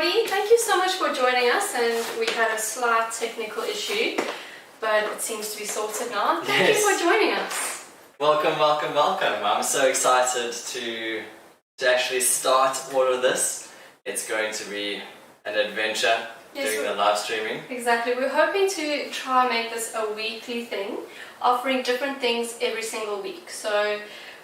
everybody. Thank you so much for joining us, and we had a slight technical issue, but it seems to be sorted now. Thank you for joining us. Welcome, welcome, welcome. I'm so excited to actually start all of this. It's going to be an adventure doing the live streaming. Exactly. We're hoping to try and make this a weekly thing, offering different things every single week. So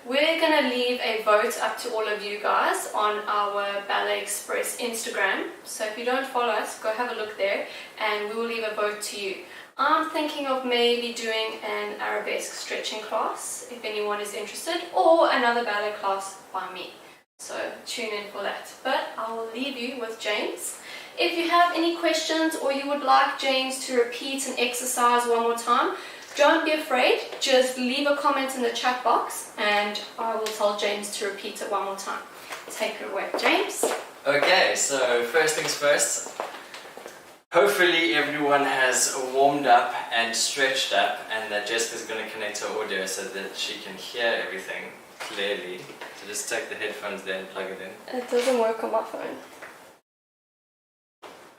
we're going to leave a vote up to all of you guys on our Ballet Express Instagram. So if you don't follow us, go have a look there and we will leave a vote to you. I'm thinking of maybe doing an arabesque stretching class if anyone is interested, or another ballet class by me. So tune in for that. But I will leave you with James. If you have any questions or you would like James to repeat an exercise one more time, don't be afraid, just leave a comment in the chat box and I will tell James to repeat it one more time. Take it away, James. Okay, so first things first, hopefully everyone has warmed up and stretched up, and that Jessica's going to connect her audio so that she can hear everything clearly. So just take the headphones there and plug it in. It doesn't work on my phone.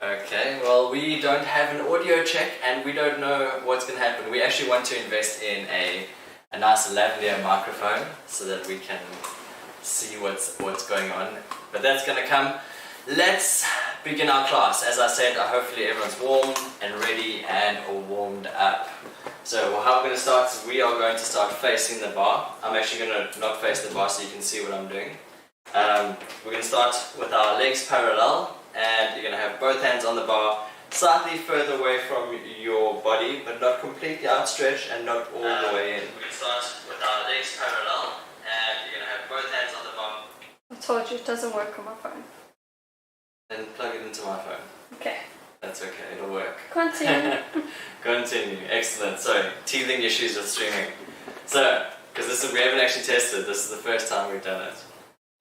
Okay, well, we don't have an audio check and we don't know what's going to happen. We actually want to invest in a nice lavalier microphone so that we can see what's going on. But that's going to come. Let's begin our class. As I said, hopefully everyone's warm and ready and warmed up. So how we're going to start is we are going to start facing the bar. I'm actually going to not face the bar so you can see what I'm doing. We're going to start with our legs parallel. And you're going to have both hands on the bar, slightly further away from your body, but not completely outstretched and not all the way in. We're going to start with our legs parallel, and you're going to have both hands on the bar. I told you it doesn't work on my phone. Then plug it into my phone. Okay. That's okay, it'll work. Continue. Continue, excellent. So, teething issues with streaming. So, because we haven't actually tested, this is the first time we've done it.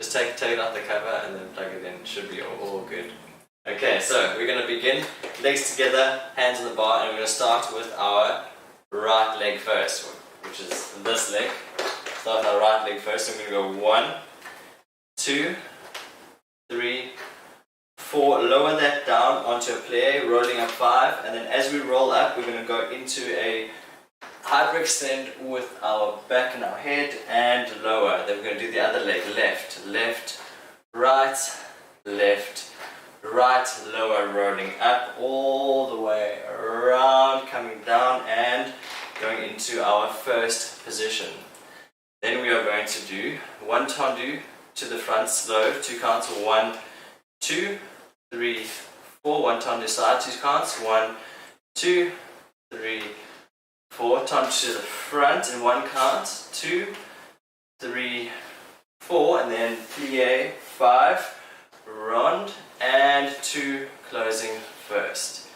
Just take it out the cover and then plug it in. It should be all good. Okay, so we're going to begin. Legs together, hands on the bar, and we're going to start with our right leg first, which is this leg. Start with our right leg first. So we're going to go 1, 2, 3, 4. Lower that down onto a plie, rolling up 5. And then as we roll up, we're going to go into a hyperextend with our back and our head and lower. Then we're going to do the other leg. Left, left, right, left, right, lower, rolling up all the way around, coming down and going into our first position. Then we are going to do one tendu to the front, slow, 2 counts, 1, 2, 3, 4, one tendu side, 2 counts, 1, 2, 3, 4, tendu to the front in 1 count, 2, 3, 4, and then plie, 5, rond, and 2, closing first.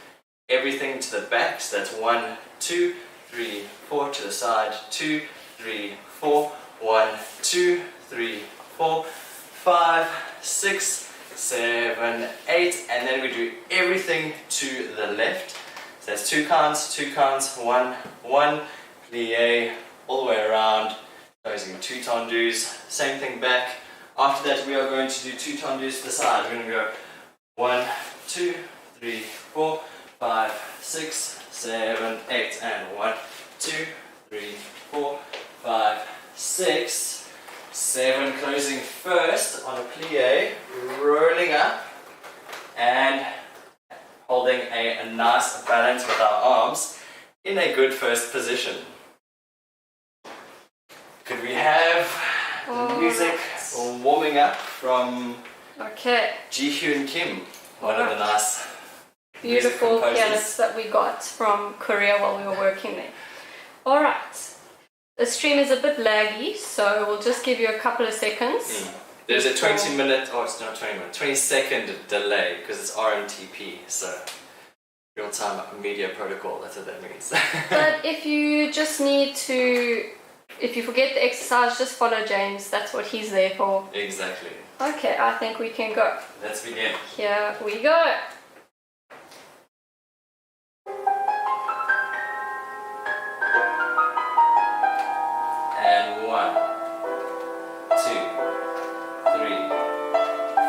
Everything to the back, so that's 1, 2, 3, 4, to the side, 2, 3, 4, 1, 2, 3, 4, 5, 6, 7, 8, and then we do everything to the left. So that's 2 counts, 1, 1, plie, all the way around, closing 2 tendus, same thing back. After that we are going to do 2 tendus to the side. We're going to go 1, 2, 3, 4, 5, 6, 7, 8, and 1, 2, 3, 4, 5, 6, 7, closing first on a plie, rolling up, and holding a nice balance with our arms in a good first position. Could we have the music warming up from Ji-Hyun Kim, one of the nice beautiful pianists that we got from Korea while we were working there. Alright, the stream is a bit laggy, so we'll just give you a couple of seconds. There's a 20-second delay because it's RMTP, so real-time media protocol, that's what that means. But if you just need to, if you forget the exercise, just follow James, that's what he's there for. Exactly. Okay, I think we can go. Let's begin. Here we go. And 1, 2, 3,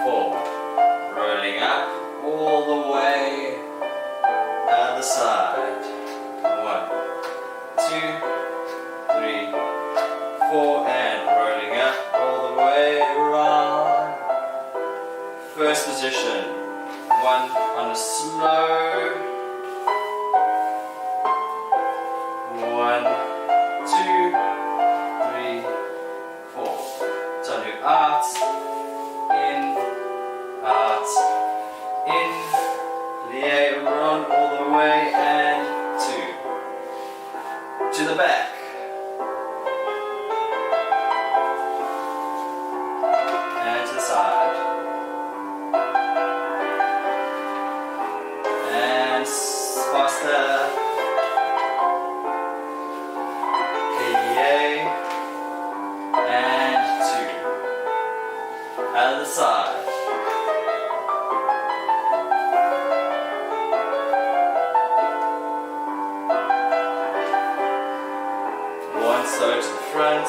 4, rolling up, other side. 1, 2, 3, 4, and rolling up all the way around. First position. 1 on a slow. 1, 2, 3, 4. Turn you out, in, plie around all the way, and 2. To the back. And to the side. And faster. Plie. And 2. Other side. So to the front,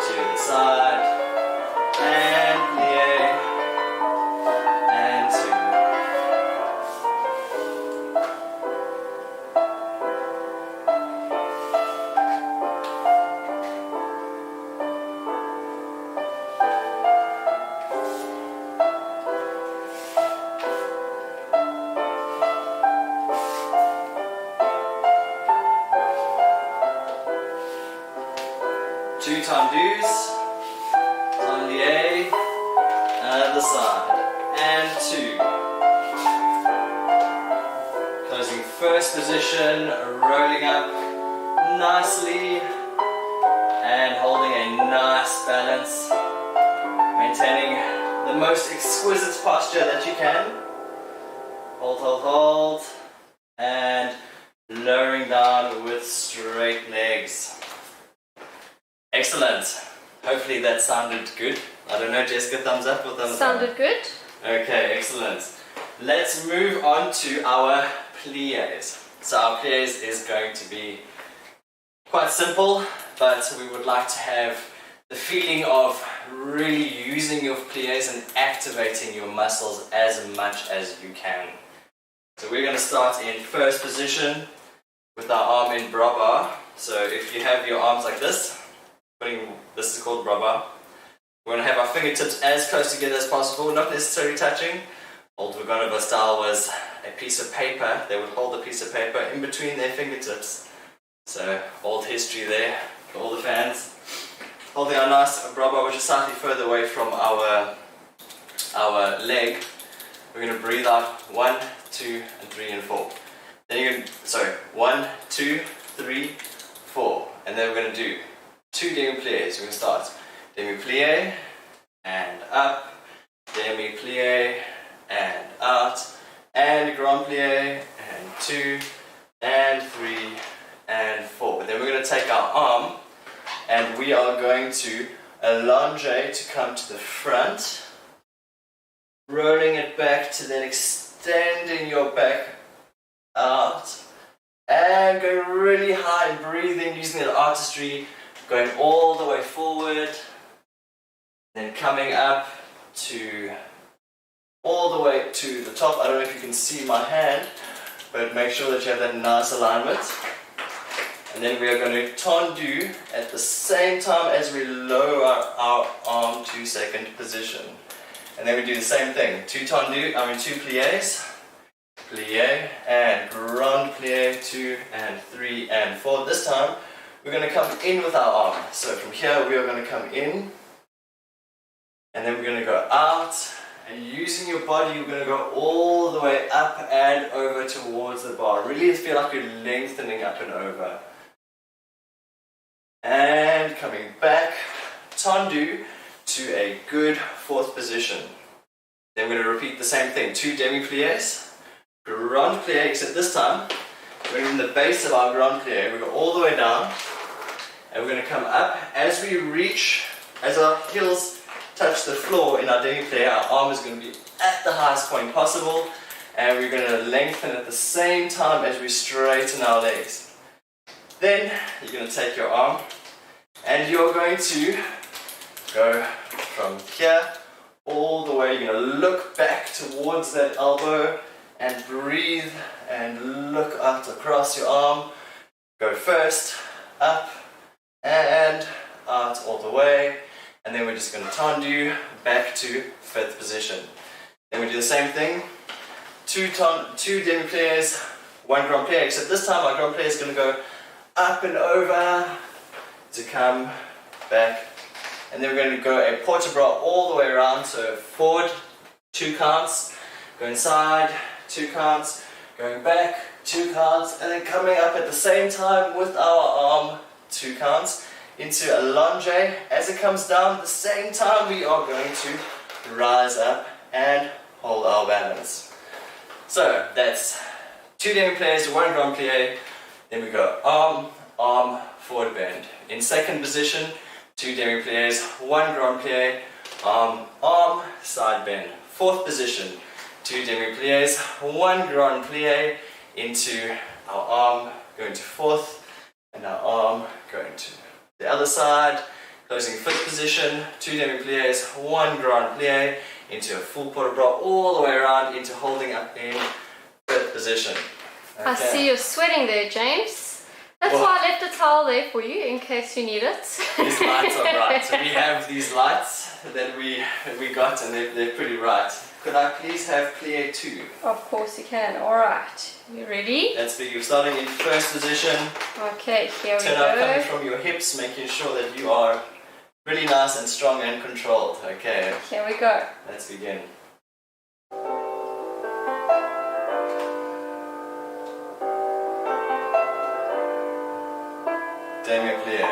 to the side, and plie, and 2 tendus, plie, other side, and 2. Closing first position, rolling up nicely, and holding a nice balance, maintaining the most exquisite posture that you can. Hold, hold, hold, and lowering down with straight legs. Excellent. Hopefully that sounded good. I don't know, Jessica, thumbs up or thumbs down? Sounded good. Okay, excellent. Let's move on to our plies. So our plies is going to be quite simple, but we would like to have the feeling of really using your plies and activating your muscles as much as you can. So we're going to start in first position with our arm in bra bar. So if you have your arms like this, this is called bra bar. We're going to have our fingertips as close together as possible, not necessarily touching. Old Vagonova style was a piece of paper. They would hold a piece of paper in between their fingertips. So old history there for all the fans. Holding our nice bra bar, which is slightly further away from our leg. We're going to breathe out 1, 2, and 3, and 4. Then you're going to, 1, 2, 3, 4. And then we're going to do 2 demi-pliés. We're going to start demi-plié and up, demi-plié and out, and grand plié, and 2, and 3, and 4. Then we're going to take our arm and we are going to allonge to come to the front, rolling it back to then extending your back out, and going really high and breathing using that artistry, going all the way forward, then coming up to all the way to the top. I don't know if you can see my hand, but make sure that you have that nice alignment. And then we are going to tendu at the same time as we lower our arm to second position. And then we do the same thing. 2 pliés, plié and grand plié, 2 and 3 and 4. This time we're going to come in with our arm. So from here we are going to come in, and then we're going to go out, and using your body you're going to go all the way up and over towards the bar. Really feel like you're lengthening up and over. And coming back, tendu to a good 4th position. Then we're going to repeat the same thing. 2 demi-pliés, grand plié, except this time we're in the base of our grand plié. We go all the way down, and we're going to come up. As we reach, as our heels touch the floor in our demi-plié, our arm is going to be at the highest point possible, and we're going to lengthen at the same time as we straighten our legs. Then you're going to take your arm and you're going to go from here all the way. You're going to look back towards that elbow and breathe and look out across your arm. Go first, up and out all the way. And then we're just going to tendu back to 5th position. Then we do the same thing. 2 demi-pliés, 1 grand plié, except this time our grand plié is going to go up and over to come back. And then we're going to go a port-de-bras all the way around, so forward, 2 counts, go inside, 2 counts, going back, 2 counts, and then coming up at the same time with our arm, 2 counts, into a lunge. As it comes down at the same time, we are going to rise up and hold our balance. So that's 2 demi-pliés, 1 grand plié, then we go arm, arm, forward bend. In 2nd position, 2 demi-pliés, 1 grand plié, arm, arm, side bend. 4th position, 2 demi-pliés, 1 grand plié into our arm, going to 4th, and our arm going to the other side. Closing 5th position, 2 demi-pliés, 1 grand plié into a full port-de-bras all the way around into holding up in 5th position. Okay. I see you're sweating there, James. That's why I left a towel there for you in case you need it. These lights are bright. So we have these lights that we got, and they're pretty bright. Could I please have plié 2? Of course you can. Alright. You ready? Let's begin. Starting in 1st position. Okay, here we Turn up coming go. from your hips, making sure that you are really nice and strong and controlled. Okay, Here we go. let's begin. Demi-plié.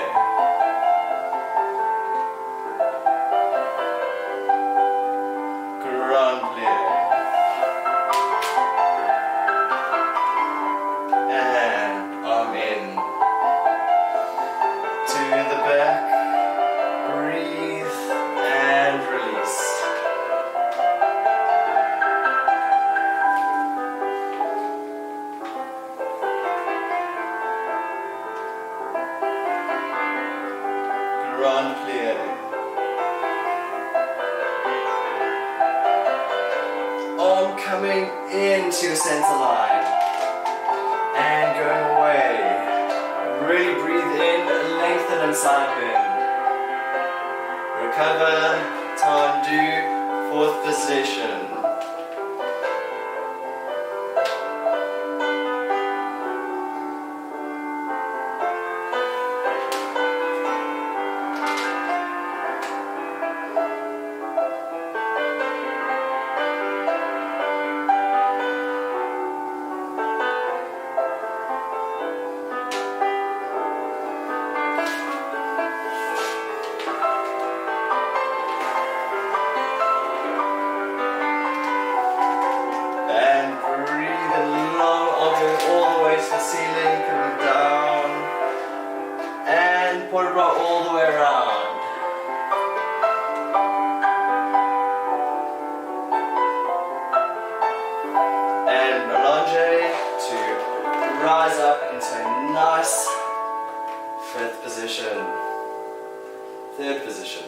Grand plié. And arm in. To the back. Breathe and release. Grand plié. Arm coming into your center line and going away. Really breathe in, lengthen and side bend. Recover, tendu, 4th position. Ceiling, coming down, and port-de-bras all the way around. And allonge to rise up into a nice 5th position, 3rd position.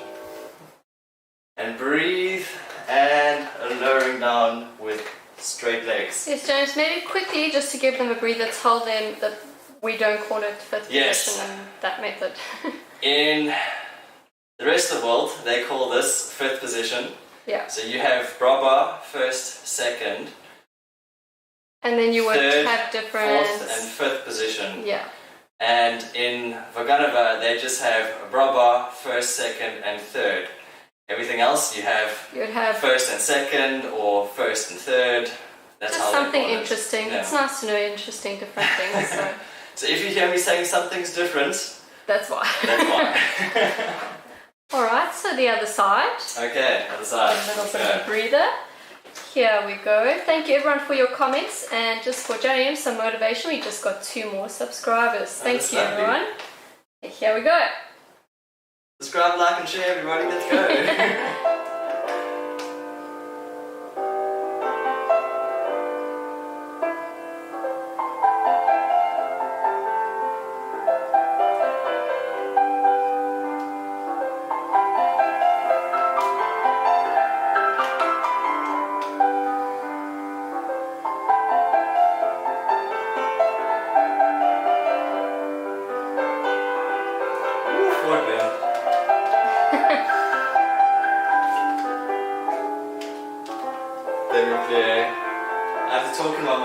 And breathe and lowering down with straight legs. Yes, James, maybe quickly, just to give them a breather, tell them that we don't call it 5th Yes. position and that method. In the rest of the world, they call this 5th position. Yeah. So you have bra bar, 1st, 2nd, And then you would 3rd, have different... 4th and 5th position. Yeah. And in Vaganova, they just have bra bar, 1st, 2nd and 3rd. Everything else you have You would have 1st and 2nd or 1st and 3rd. That's just how something they call it. interesting. Yeah. It's nice to know interesting different things. So So if you hear me saying something's different, that's why. that's why. Alright, so the other side. Okay, other side. A little Let's bit of a go. breather. Here we go. Thank you everyone for your comments, and just for James some motivation, we just got 2 more subscribers. Thank that's you lovely. everyone. Here we go. Subscribe, like and share everybody, let's go.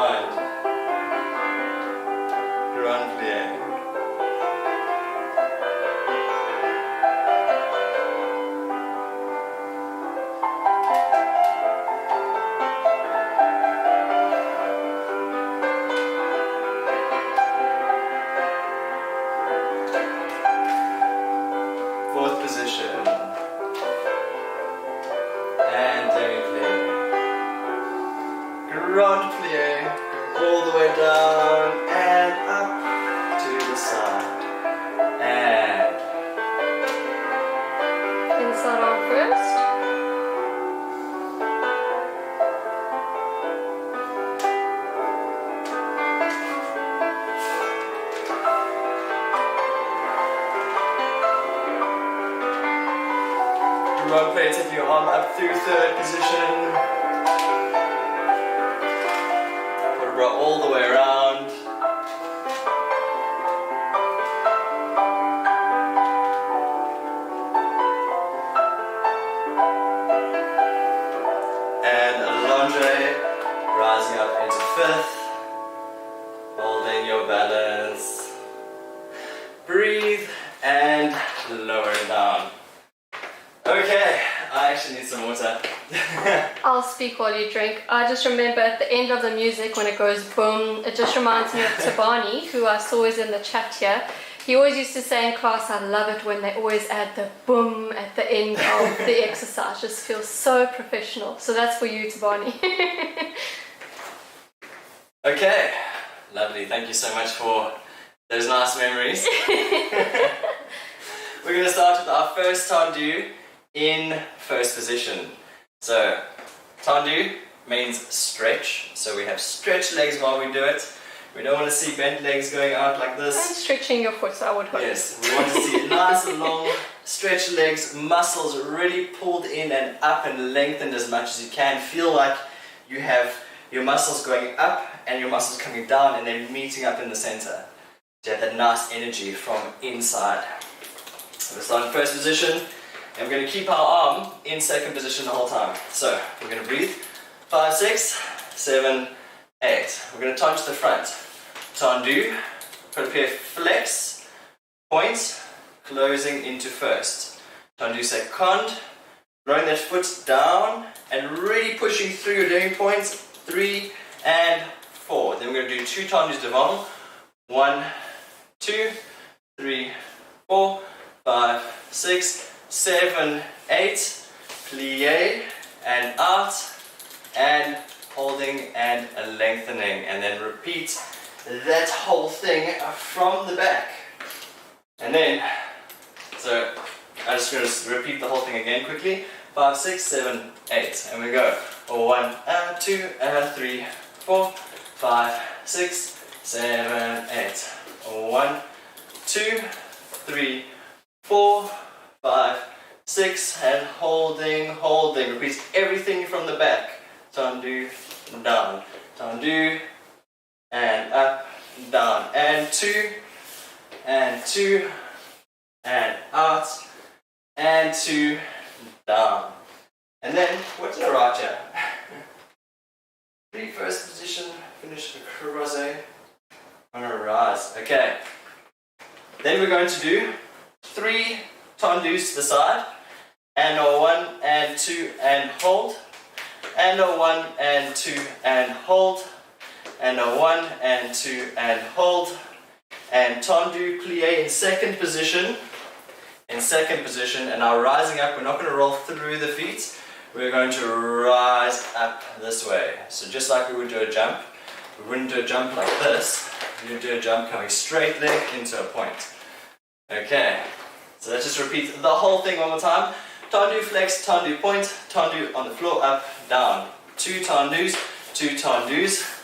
mind. Grand plie. Fourth position. And demi-plie. Grand plie. All the way down and up to the side. And Inside arm first. grand plie, take your arm up through third position. Roll all the way around. And a lunge, rising up into fifth, holding your balance. Breathe and lower it down. Okay, I actually need some water. I'll speak while you drink. I just remember at the end of the music when it goes boom, it just reminds me of Tabani, who I saw is in the chat here. He always used to say in class, I love it when they always add the boom at the end of the exercise. Just feels so professional. So that's for you, Tabani. Okay, lovely. Thank you so much for those nice memories. We're going to start with our first tendu in first position. So, tendu means stretch. So we have stretched legs while we do it. We don't want to see bent legs going out like this. And stretching your foot, I would hope. Yes, we want to see nice long stretched legs, muscles really pulled in and up and lengthened as much as you can. Feel like you have your muscles going up and your muscles coming down and then meeting up in the center. So you have that nice energy from inside. So we'll start in first position and we're going to keep our arm in second position the whole time. So we're going to breathe. 5, 6, 7, 8. We're going to turn to the front. Tendu, prepare flex, point, closing into first. Tendu second, throwing that foot down and really pushing through your doing points. 3 and 4. Then we're going to do 2 tendus devant. 1, 2, 3, 4, 5, 6, 7, 8. Plie and out and holding and lengthening, and then repeat that whole thing from the back. And then, so I'm just going to repeat the whole thing again quickly. 5, 6, 7, 8, and we go. 1 and 2 and 3, 4, 5, 6, 7, 8. 1, 2, 3, 4, 5, 6, and holding. Repeat everything from the back. Tendu, down, tendu, and up, down, and 2, and 2, and out, and 2, down. And then, what did I write here? 3 first position, finish the croisé, on a rise. Okay. Then we're going to do 3 tendus to the side, and a 1 and 2 and hold, and a 1 and 2 and hold, and a 1 and 2 and hold, and tendu plie in second position, and now rising up. We're not going to roll through the feet, we're going to rise up this way. So just like we would do a jump, we wouldn't do a jump like this, we would do a jump coming straight leg into a point. Okay, so let's just repeat the whole thing one more time. Tendu flex, tendu point, tendu on the floor, up, down. 2 tendus,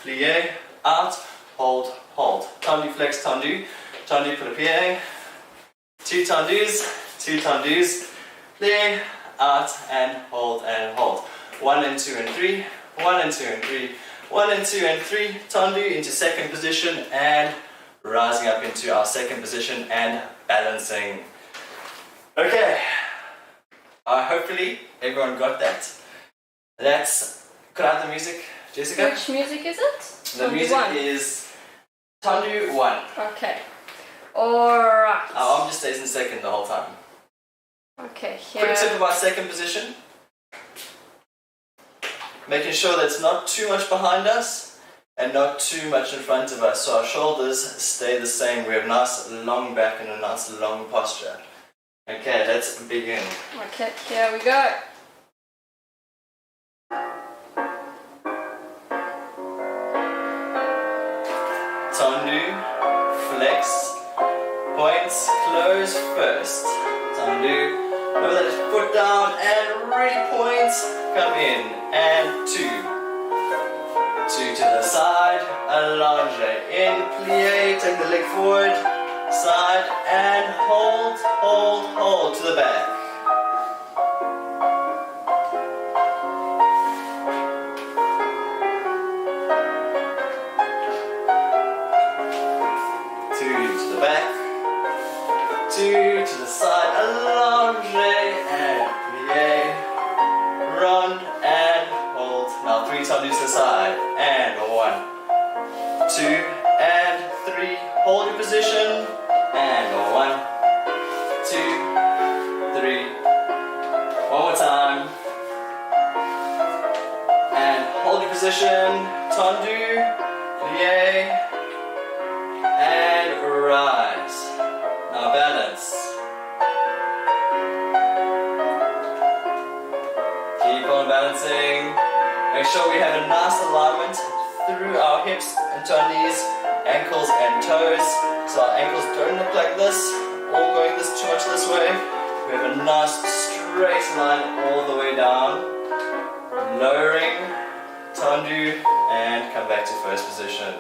plie, out, hold, hold. Tendu flex, tendu pour le pied. 2 tendus, plie, out, and hold, and hold. 1 and 2 and 3, 1 and 2 and 3, 1 and 2 and 3, tendu into second position and rising up into our second position and balancing. Okay, hopefully everyone got that. Could I have the music Jessica? Which music is it? The Tendu music 1. is Tendu 1. Okay. Alright. Our arm just stays in second the whole time. Okay, here. Quick tip about second position. Making sure that it's not too much behind us and not too much in front of us, so our shoulders stay the same. We have a nice long back and a nice long posture. Okay, let's begin. Okay, here we go. Tendu, flex, points, close first. Tendu, remember that foot down and really points, come in, and 2. 2 to the side, allonge, in, plie, take the leg forward, side, and hold, hold, hold to the back. Two to the side, allonge and plie, run and hold. Now 3 tendus to the side, and 1, 2, and 3. Hold your position, and 1, 2, 3. One more time, and hold your position. Tendu, plie, and rise. Now balance. Keep on balancing. Make sure we have a nice alignment through our hips into our knees, ankles and toes. So our ankles don't look like this, all going too much this way. We have a nice straight line all the way down. Lowering, tendu, and come back to first position.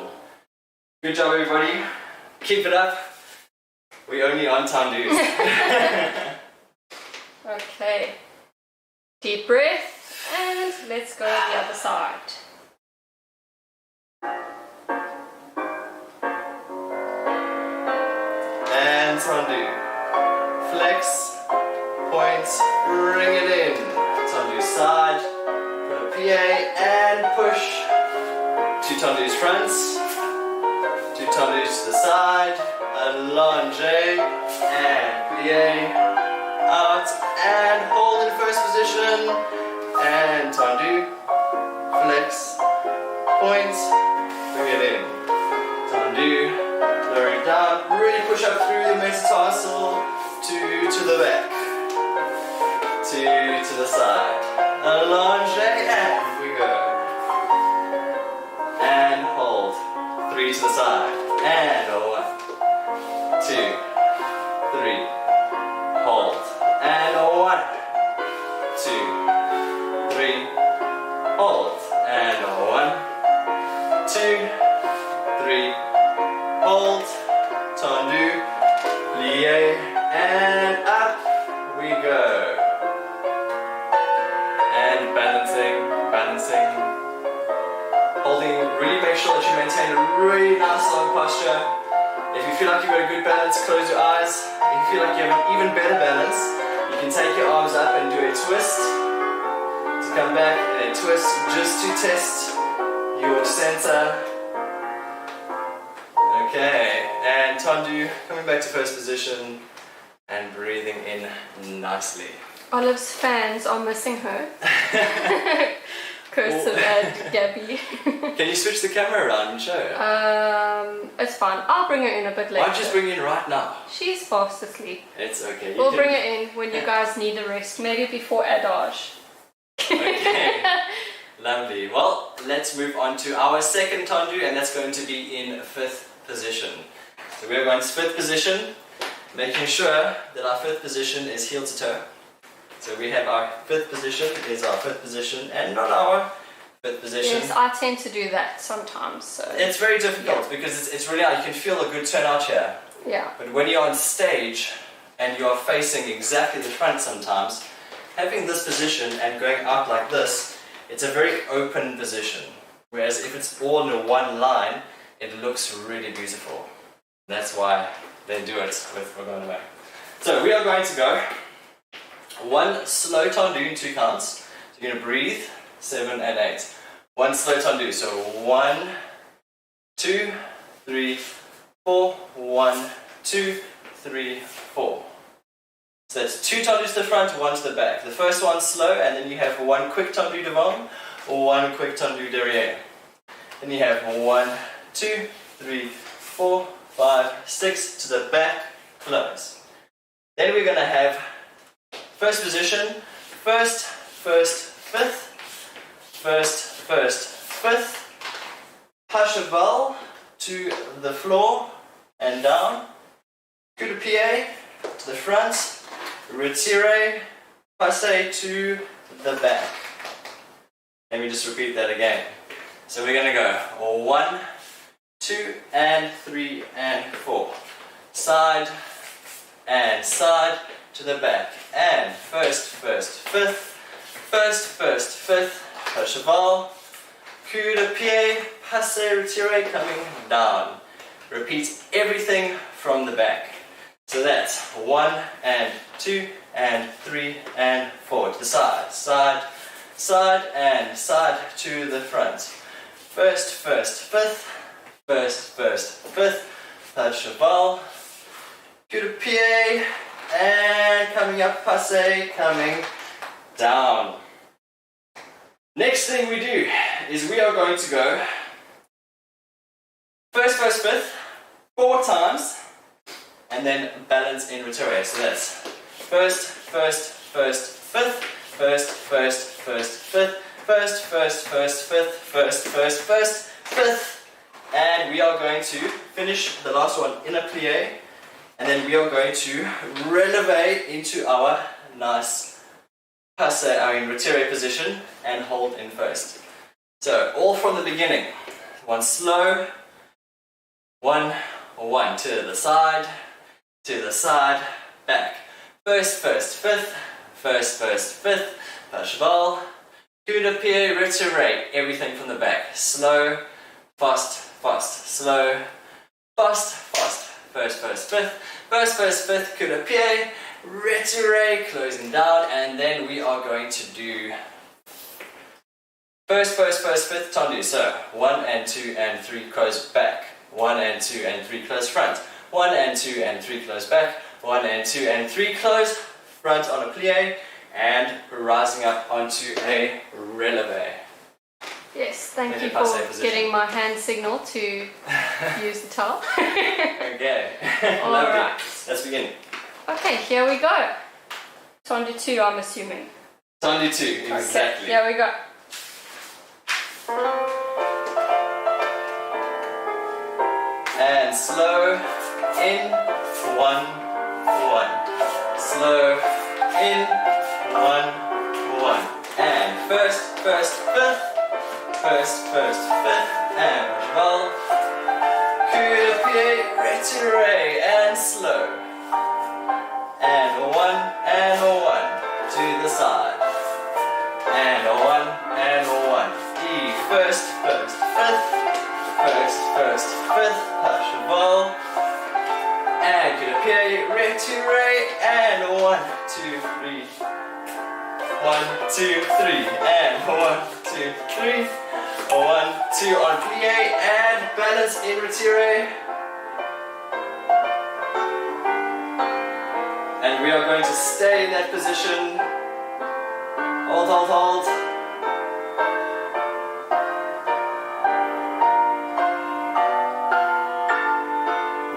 Good job everybody. Keep it up. We only on tendus. Okay. Deep breath, and let's go to the other side. And tendu. Flex, points, bring it in. Tendu side, put a plie and push. 2 tendus fronts, 2 tendus to the side, allonge and plie, out and hold in first position, and tendu, flex, points, bring it in. Tendu, lower it down, really push up through the metatarsal, 2 to the back, 2 to the side, allonge and we go. And hold, 3 to the side, and 1, 2, 3, hold, and 1, 2, 3, hold, and 1, 2, 3, hold, tendu, plie, and up we go. And balancing, balancing. Holding, really make sure that you maintain a really nice long posture. If you feel like you've got a good balance, close your eyes. If you feel like you have an even better balance, you can take your arms up and do a twist. To come back and a twist just to test your center. Okay, and tendu, coming back to first position and breathing in nicely. Olive's fans are missing her. Cursive and Gabby. Can you switch the camera around and show her? It's fine. I'll bring her in a bit later. Why don't you just bring her in right now? She's fast asleep. It's okay. We'll bring her in when you guys need a rest. Maybe before adage. Okay. Lovely. Well, let's move on to our second tendu, and that's going to be in 5th position. So we're going to 5th position, making sure that our 5th position is heel to toe. So we have our 5th position is our 5th position and not our 5th position. Yes, I tend to do that sometimes. So. It's very difficult because it's really hard. You can feel a good turnout here. Yeah. But when you're on stage and you are facing exactly the front sometimes, having this position and going out like this, it's a very open position. Whereas if it's all in one line, it looks really beautiful. That's why they do it with Organomac. So we are going to go 1 slow tendu in 2 counts. So you're going to breathe, 7 and 8. One slow tendu. So 1, 2, 3, 4. 1, 2, 3, 4. So that's 2 tendus to the front, 1 to the back. The first one slow, and then you have 1 quick tendu devant, or 1 quick tendu derrière. Then you have 1, 2, 3, 4, 5, 6 to the back, close. Then we're going to have first position, first, fifth, first, fifth, pas cheval to the floor and down, coup de pied to the front, retiré, passé to the back. Let me just repeat that again. So we're going to go 1, 2, and 3, and 4. Side and side to the back. And first, fifth, pas cheval, coup de pied, passé, retiré, coming down. Repeat everything from the back. So that's 1 and 2 and 3 and 4 to the side, side and side to the front. First, fifth, pas cheval, coup de pied, and coming up, passé, coming down. Next thing we do is we are going to go first, fifth, 4 times, and then balance in retiré. So that's first, fifth, fifth, and we are going to finish the last one in a plie, and then we are going to releve into our nice passé, retiré position, and hold in first. So all from the beginning. 1 slow, 1, to the side, back. First, fifth, pas cheval, coup de pied, retiré, everything from the back. Slow, fast, slow, fast. First, fifth, coup de pied, retiré, closing down, and then we are going to do first, fifth, tendu. So 1 and 2 and 3 close back. 1 and 2 and 3 close front. 1 and 2 and 3 close back. 1 and 2 and 3 close front on a plie, and rising up onto a releve. Yes, thank you for getting my hand signal to use the towel. Okay. All Lovely. right. Let's begin. Okay, here we go. Tendu 2, I'm assuming. Tendu 2, exactly. Okay, here we go. And slow in 1, slow in 1, and first, fifth, and cheval, coup de pied, retiré, and slow, and 1 to the side, and 1, E, first, fifth, pas cheval, and coup de pied, retiré, and 1, 2, 3, 1, 2, 3, and 1, 2, 3, 1, 2 on plie, and balance in retiré. And we are going to stay in that position. Hold.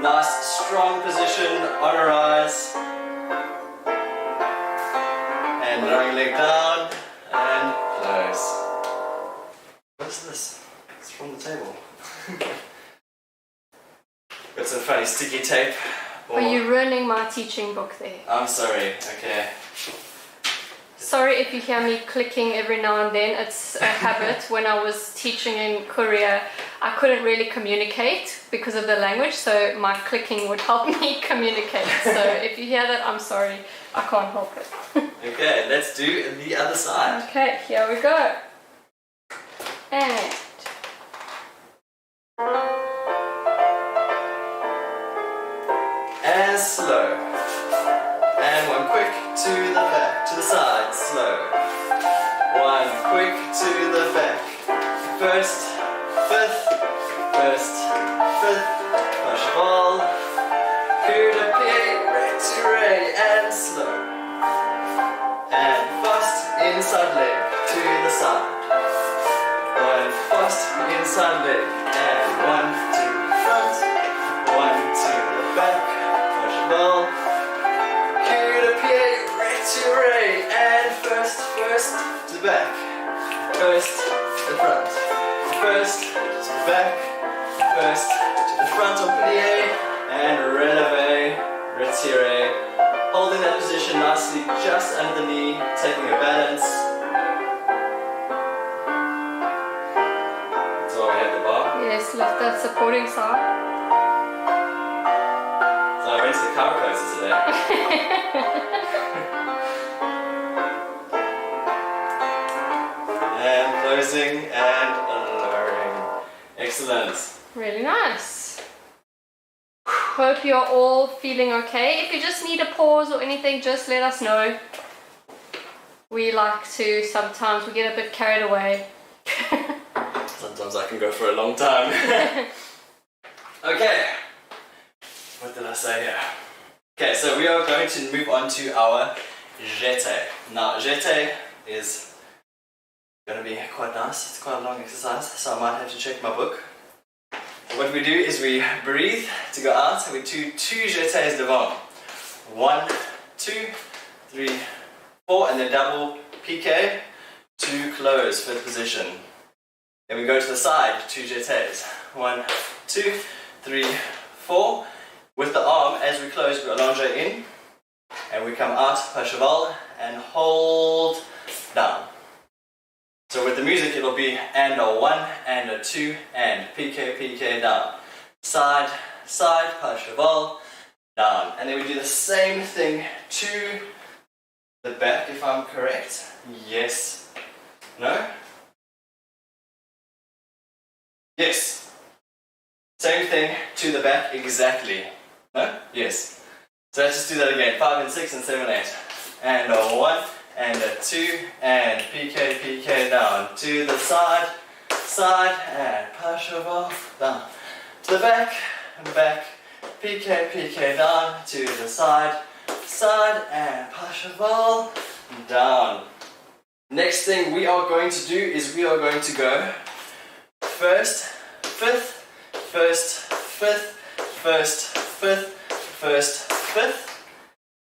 Nice strong position on a rise. And lowering leg down and close. What is this? It's from the table. Got some funny sticky tape. Are you ruining my teaching book there? I'm sorry, okay. Sorry if you hear me clicking every now and then. It's a habit. When I was teaching in Korea, I couldn't really communicate because of the language, so my clicking would help me communicate. So if you hear that, I'm sorry. I can't help it. Okay, let's do the other side. Okay, here we go. And slow. And 1 quick to the back, to the side, slow. 1 quick to the back. first, fifth, first, fifth, push ball, coup de pied, retiré, and slow, and fast inside leg to the side, one fast inside leg, and one to the front, one to the back, push ball, coup de pied, retiré, and first to the back, first to the front, first to the back, first to the front on plie, and releve, retire, holding that position nicely just under the knee, taking a balance. That's why we have the bar. Yes, lift that supporting side. So I went to the chiropractor today. And closing and lowering. Excellent. Really nice. Hope you're all feeling okay. If you just need a pause or anything, just let us know. We like to, sometimes we get a bit carried away. Sometimes I can go for a long time. Okay. What did I say here? Okay, so we are going to move on to our jeté. Now, jeté is going to be quite nice. It's quite a long exercise, so I might have to check my book. What we do is we breathe to go out, and we do 2 jetés devant. 1, 2, 3, 4, and then double piqué to close, fifth position. Then we go to the side, 2 jetés. 1, 2, 3, 4. With the arm, as we close, we allonge in, and we come out, pas cheval, and hold down. So with the music, it'll be and a 1, and a 2, and piqué down. Side, side, pas cheval, down. And then we do the same thing to the back, if I'm correct. Yes. No? Yes. Same thing to the back, exactly. No? Yes. So let's just do that again. 5 and 6 and 7, 8. And a 1, and a 2, and piqué down. To the side, side, and pas cheval, down. To the back, and back, piqué down. To the side, side, and pas cheval, down. Next thing we are going to do is we are going to go first, fifth, first, fifth, first, fifth, first, fifth.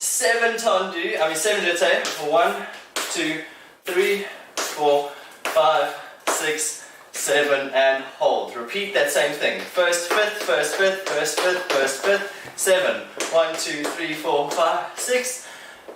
7 jeté. 1, 2, 3, 4, 5, 6, 7, and hold. Repeat that same thing. First, fifth, first, fifth, first, fifth, first, fifth. 7. 1, 2, 3, 4, 5, 6,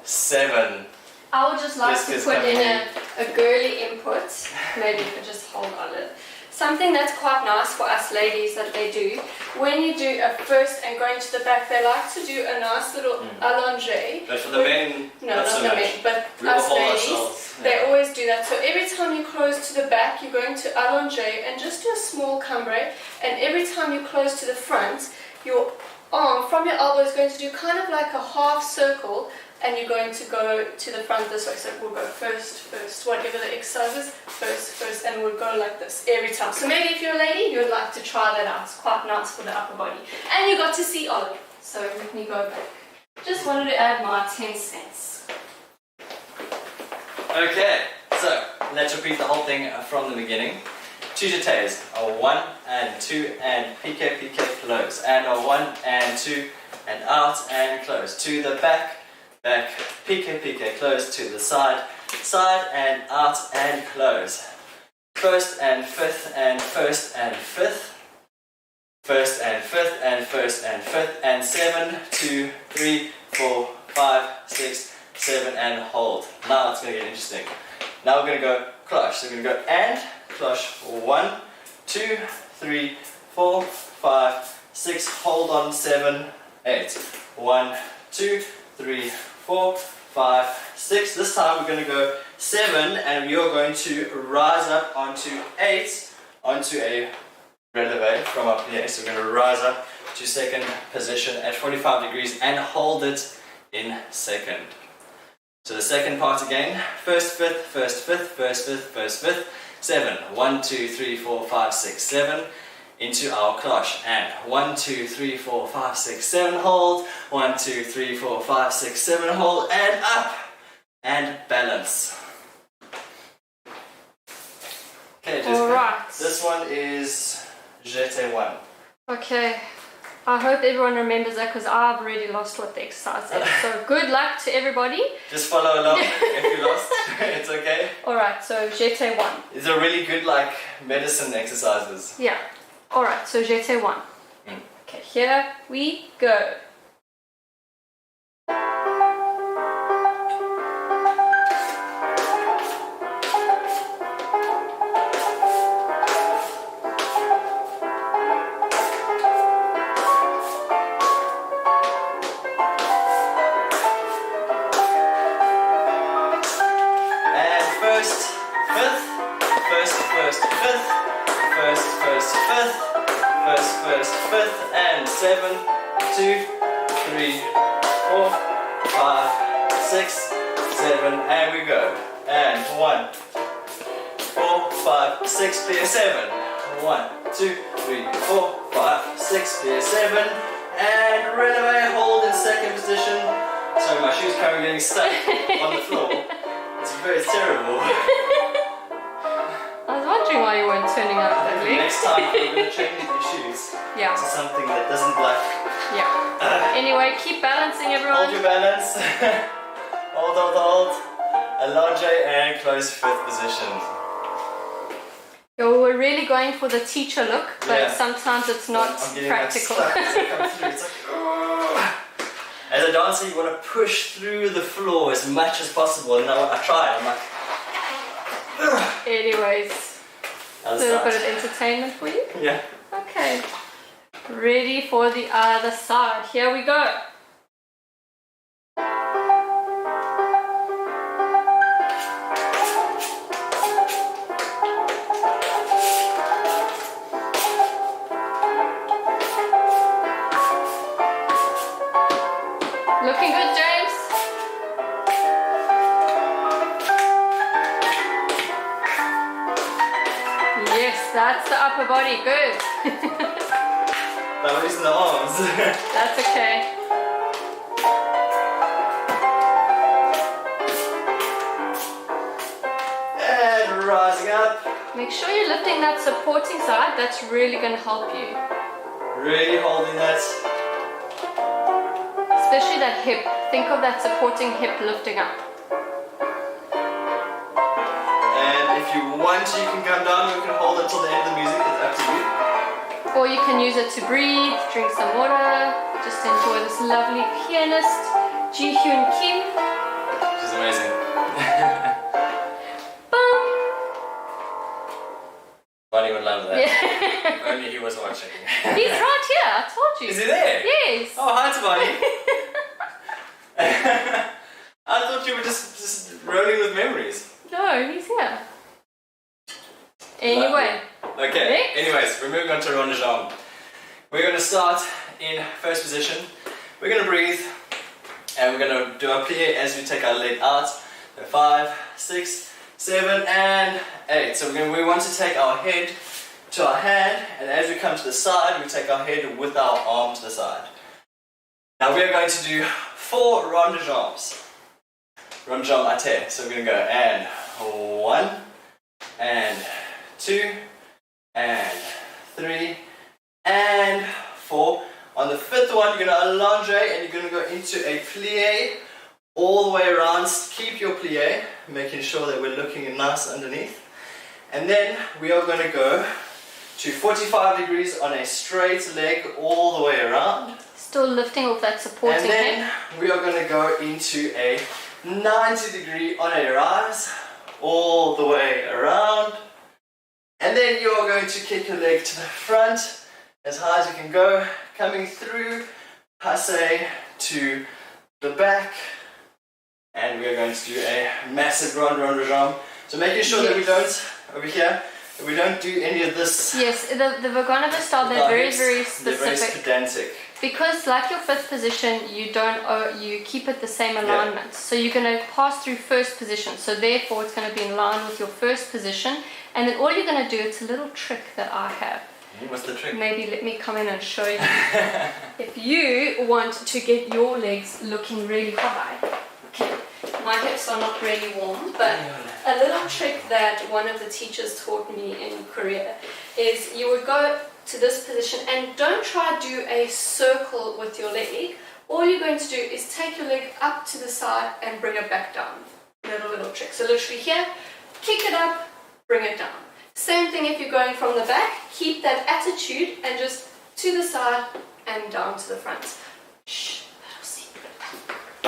7. I would just like to put in a girly input. Maybe you could just hold on it. Something that's quite nice for us ladies that they do, when you do a first and going to the back, they like to do a nice little allonge. But for the men, no, not so the much. men, but We us will hold ladies, ourselves. they always do that. So every time you close to the back, you're going to allonge and just do a small cambre. And every time you close to the front, your arm from your elbow is going to do kind of like a half circle, and you're going to go to the front this way. So we'll go first, first, whatever the exercise is, first, and we'll go like this every time. So maybe if you're a lady, you'd like to try that out. It's quite nice for the upper body. And you got to see Olive. So let me go back. Just wanted to add my 10 cents. Okay, so let's repeat the whole thing from the beginning. 2 jetés, a 1 and 2 and piqué close, and a 1 and 2 and out and close. To the back, back, piqué close. To the side, side and out and close. First and fifth and first and fifth. First and fifth and first and fifth, and 7, 2, 3, 4, 5, 6, 7, and hold. Now it's going to get interesting. Now we're going to go cloche. So we're going to go and cloche. 1, 2, 3, 4, 5, 6. Hold on. 7, 8. 1, 2, 3, 4, 5, 6. This time we're going to go 7, and you're going to rise up onto 8, onto a releve from up here. So we're going to rise up to second position at 45 degrees and hold it in second. So the second part again, first, fifth, first, fifth, first, fifth, first, fifth. 7. 1, 2, 3, 4, 5, 6, 7. Into our cloche. And 1, 2, 3, 4, 5, 6, 7. Hold. 1, 2, 3, 4, 5, 6, 7. Hold. And up. And balance. Okay, Jessica. Alright. This one is jeté 1. Okay. I hope everyone remembers that because I've already lost what the exercise is. So good luck to everybody. Just follow along if you lost. It's okay. Alright, so jeté 1. These are really good like medicine exercises. Yeah. Alright, so jeté 1. Okay, here we go. Fifth, and 7, 2, 3, 4, 5, 6, 7, and we go. And 1, 4, 5, 6, clear 7. 1, 2, 3, 4, 5, 6, clear 7, and run away, hold in second position. Sorry, my shoes currently getting stuck on the floor. It's terrible. I was wondering why you weren't turning out I that think way. next time we're going to change your shoes Yeah. to something that doesn't like. Yeah. Anyway, keep balancing, everyone. Hold your balance. hold. Allonge and close fifth position. Yo, we're really going for the teacher look, but Yeah. sometimes it's not I'm getting practical. Like, stuck as I come through. It's like, oh. As a dancer, you want to push through the floor as much as possible. And now I try. I'm like. Anyways, a little bit of entertainment for you. Yeah. Okay. Ready for the other side. Here we go. Looking good, James. Yes, that's the upper body. Good. That was in the arms. That's okay. And rising up. Make sure you're lifting that supporting side. That's really going to help you. Really holding that. Especially that hip. Think of that supporting hip lifting up. And if you want, you can come down. You can hold until the end of the music. It's up to you. Or you can use it to breathe, drink some water, just enjoy this lovely pianist, Ji Hyun Kim. She's amazing. Boom! Bonnie would love that. Yeah. If only he was watching. He's right here, I told you. Is he there? Yes. Oh, hi to Bonnie. I thought you were just rolling with memories. No, he's here. Anyway. Okay, Next. anyways, we're moving on to rond de jambe. We're going to start in first position. We're going to breathe and we're going to do our plie as we take our leg out. So 5, 6, 7 and 8. So we want to take our head to our hand, and as we come to the side, we take our head with our arm to the side. Now we are going to do 4 rond de jambes. Rond de jambe à terre. So we're going to go and 1 and 2 and 3 and 4. On the 5th one, you're going to allonge and you're going to go into a plie all the way around. Keep your plie, making sure that we're looking nice underneath. And then we are going to go to 45 degrees on a straight leg all the way around. Still lifting off that supporting And then hip. we are going to go into a 90 degree on a rise all the way around. And then you're going to kick your leg to the front as high as you can go, coming through, passe to the back, and we're going to do a massive rond de jambe. So making sure that we don't, over here, that we don't do any of this. Yes, the Vaganova style, they're very, very specific. They're very pedantic. Because like your 5th position, you keep it the same alignment. So you're going to pass through first position. So therefore it's going to be in line with your first position. And then all you're going to do, it's a little trick that I have. What's the trick? Maybe let me come in and show you. If you want to get your legs looking really high, okay, my hips are not really warm, but a little trick that one of the teachers taught me in Korea is you would go to this position and don't try to do a circle with your leg. All you're going to do is take your leg up to the side and bring it back down. Little trick. So literally here, kick it up, bring it down. Same thing if you're going from the back, keep that attitude and just to the side and down to the front. Shh, little secret.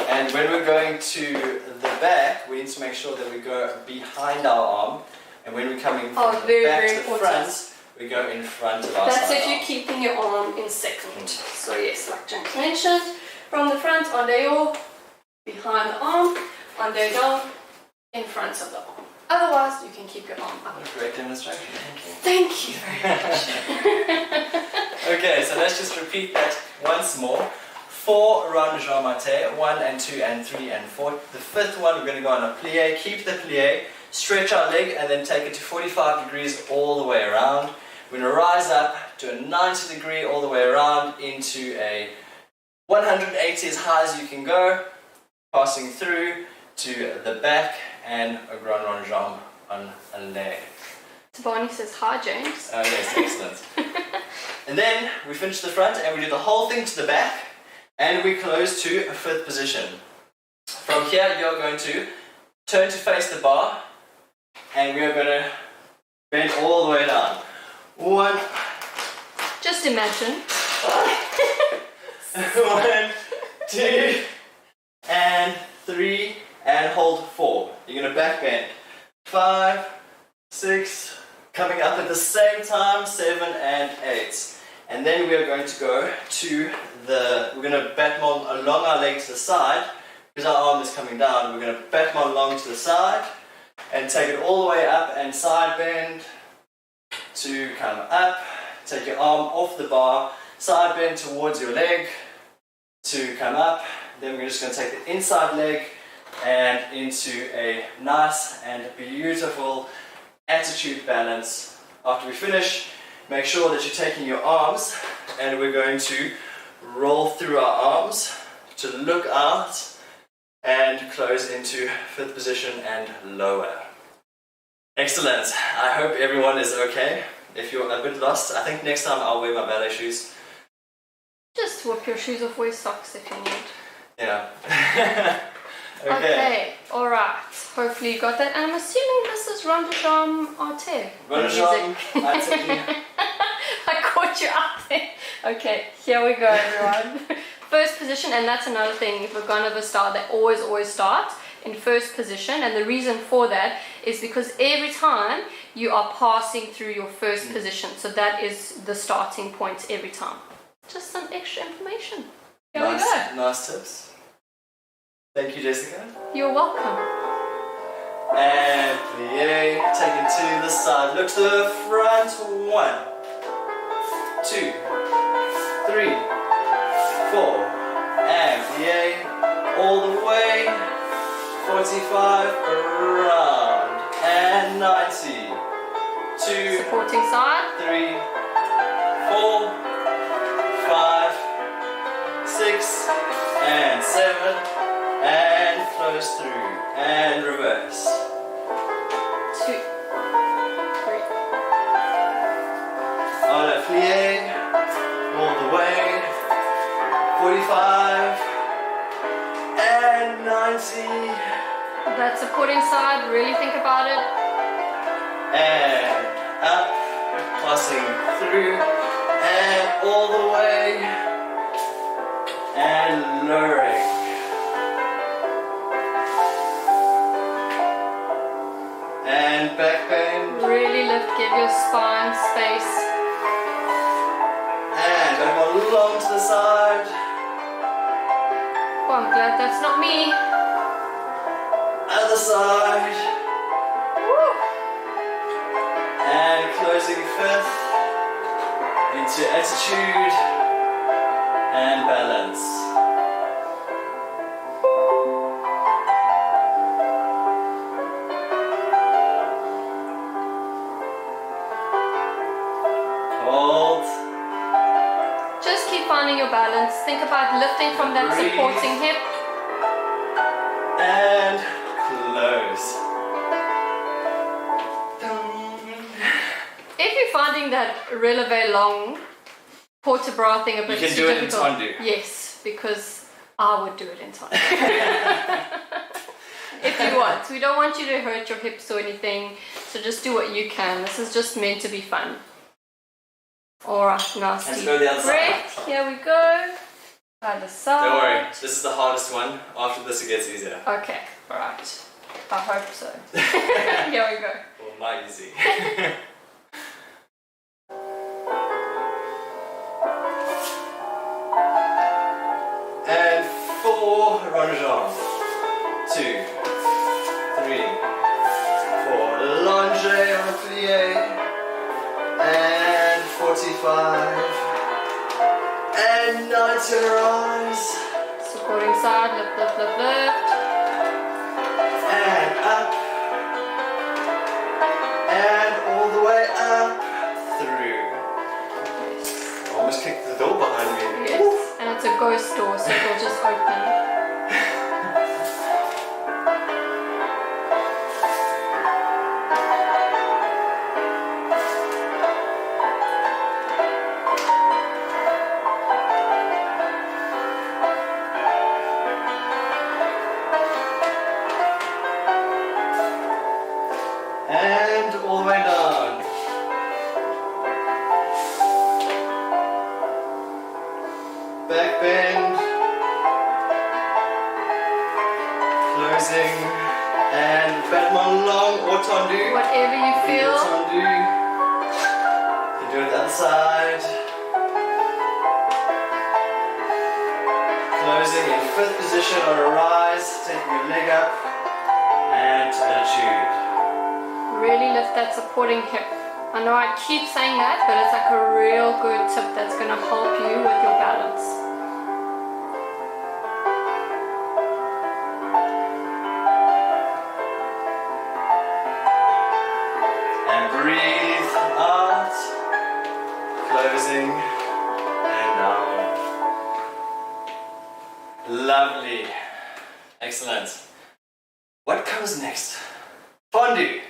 And when we're going to the back, we need to make sure that we go behind our arm. And when we're coming from the back to the front, we go in front of our That's side if you're keeping your arm in second. So yes, like James mentioned, from the front, onde yo, behind the arm, onde down, in front of the arm. Otherwise, you can keep your arm up. What a great demonstration. Thank you very much. Okay, so let's just repeat that once more. 4 rond jambe mate, 1 and 2 and 3 and 4. The fifth one, we're going to go on a plie, keep the plie, stretch our leg and then take it to 45 degrees all the way around. We're going to rise up to a 90 degree all the way around into a 180 as high as you can go, passing through to the back and a grand rond jambe on a leg. Tabani says, hi James. Oh yes, excellent. And then we finish the front and we do the whole thing to the back and we close to a fifth position. From here you're going to turn to face the bar and we are going to bend all the way down. 1, Just imagine. 1, 2, and 3, and hold 4. You're going to back bend. 5, 6, coming up at the same time, 7 and 8. And then we are going to go to we're going to battement along our leg to the side, because our arm is coming down. We're going to battement along to the side, and take it all the way up and side bend to come up. Take your arm off the bar, side bend towards your leg to come up. Then we're just going to take the inside leg and into a nice and beautiful attitude balance. After we finish, make sure that you're taking your arms and we're going to roll through our arms to look out and close into fifth position and lower. Excellent. I hope everyone is okay. If you're a bit lost, I think next time I'll wear my ballet shoes. Just whip your shoes off, wear socks if you need. Yeah. Okay, alright. Hopefully you got that. And I'm assuming this is Rond de Jambe Arte. Rond de Jambe Arte. I caught you up there. Okay, here we go everyone. First position, and that's another thing. If we're going to start, they always start in first position. And the reason for that is because every time you are passing through your first position. So that is the starting point every time. Just some extra information. Here we go. Nice tips. Thank you, Jessica. You're welcome. And plie, take it to the side. Look to the front. 1, 2, 3, 4. And plie all the way. 45 around. And 90. 2, Supporting side. 3, 4, 5, 6, and 7. And close through and reverse. 2, 3. On a plie, all the way. 45 and 90. That supporting side, really think about it. And up, passing through, and all the way. And lowering. And back bend. Really lift, give your spine space. And back along to the side. Oh, I'm glad that's not me. Other side. Woo. And closing fifth into attitude and balance. finding your balance. Think about lifting from that Breathe. supporting hip. And close. If you're finding that releve long port de bras thing a bit You can too do it in difficult, tendu. yes, because I would do it in tendu. If you want. We don't want you to hurt your hips or anything, so just do what you can. This is just meant to be fun. Alright, nasty. Let's go the other side. Breath. Here we go. Other side. Don't worry, this is the hardest one. After this it gets easier. Okay, alright. I hope so. Here we go. Well, not easy. And 4 ronde-jambes. 2, 3, 4. Longe on plie. And 45. And 90 on rise. Supporting side, lift, lift, lift, lift. And up. And all the way up. Through. Almost kicked the door behind me. Yes, and it's a ghost door, so it'll just open. And all the way down. Back bend. Closing. And battement long or tendu. Whatever you feel. Tendu. You can do it the other side. Closing in 5th position on a rise. Taking your leg up. And attitude. Really lift that supporting hip. I know I keep saying that, but it's like a real good tip that's going to help you with your balance. And breathe out. Closing. And down. Lovely. Excellent. What comes next? Fondue.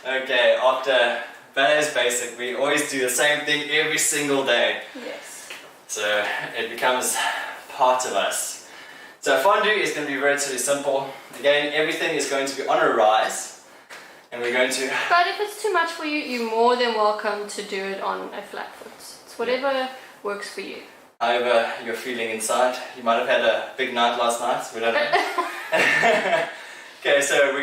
Okay, after ballet's basic, we always do the same thing every single day. Yes. So it becomes part of us. So fondue is going to be relatively simple. Again, everything is going to be on a rise. And we're going to... But if it's too much for you, you're more than welcome to do it on a flat foot. It's whatever works for you. However you're feeling inside. You might have had a big night last night. We don't know. Okay, so you're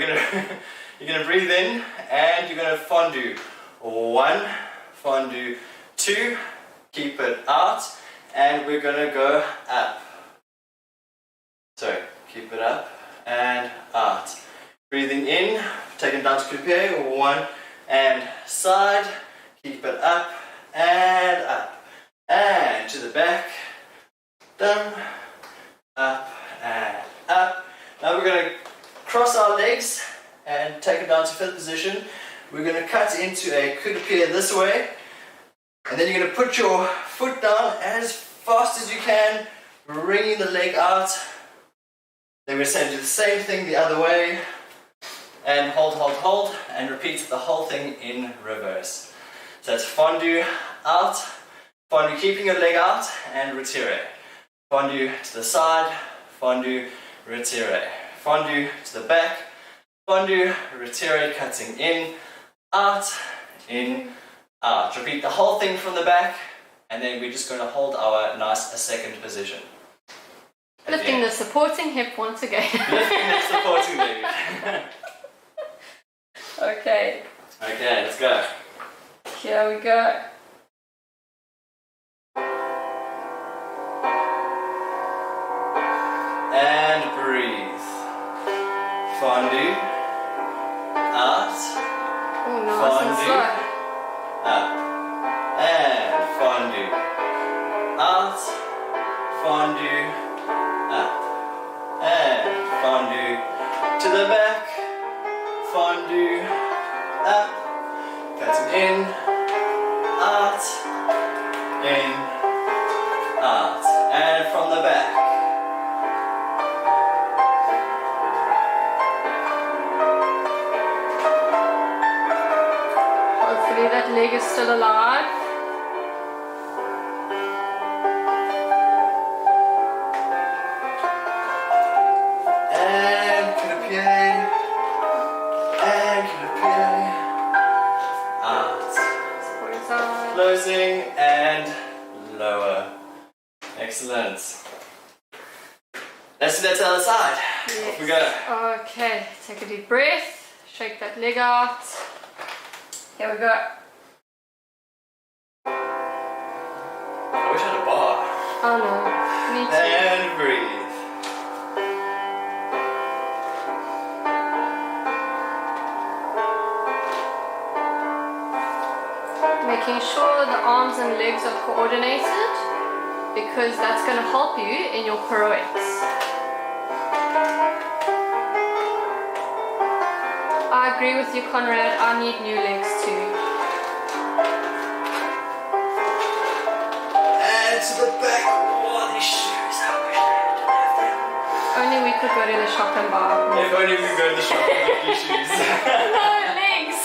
gonna breathe in and you're gonna fondue. 1, fondue 2, keep it out, and we're gonna go up. So keep it up and out. Breathing in, taking down to coupe, 1 and side, keep it up and to the back, down, up and up. Now we're gonna cross our legs and take it down to 5th position. We're going to cut into a coup de pied this way, and then you're going to put your foot down as fast as you can, bringing the leg out. Then we're going to do the same thing the other way, and hold, and repeat the whole thing in reverse. So that's fondue out, fondue keeping your leg out, and retire. Fondue to the side, fondue, retire. Fondue to the back, fondue, retire, cutting in, out, Repeat the whole thing from the back, and then we're just going to hold our nice second position. Lifting the supporting hip once again. Lifting the supporting leg. Okay, Okay, let's go. here we go. And breathe. Fondue. Out. Oh, nice and Fondue. slow. Up. And fondue. Out. Fondue. Up. And fondue. To the back. Fondue. Up. Cutting in. Out. in, out, and from the back. Hopefully that leg is still alive. And coup-de-pied, and coup-de-pied, out. Horizontal. Closing and lower. Excellent. Let's do that to the other side. Off we go. Okay, take a deep breath. Shake that leg out. Here we go. I wish I had a bar. Oh no, me too. And breathe. Making sure the arms and legs are coordinated because that's going to help you in your pirouettes. I agree with you, Conrad. I need new legs too. And to the back. Oh, these shoes. I wish I had to have them. Only we could go to the shop and buy. If only we could go to the shop and get these shoes. No, legs!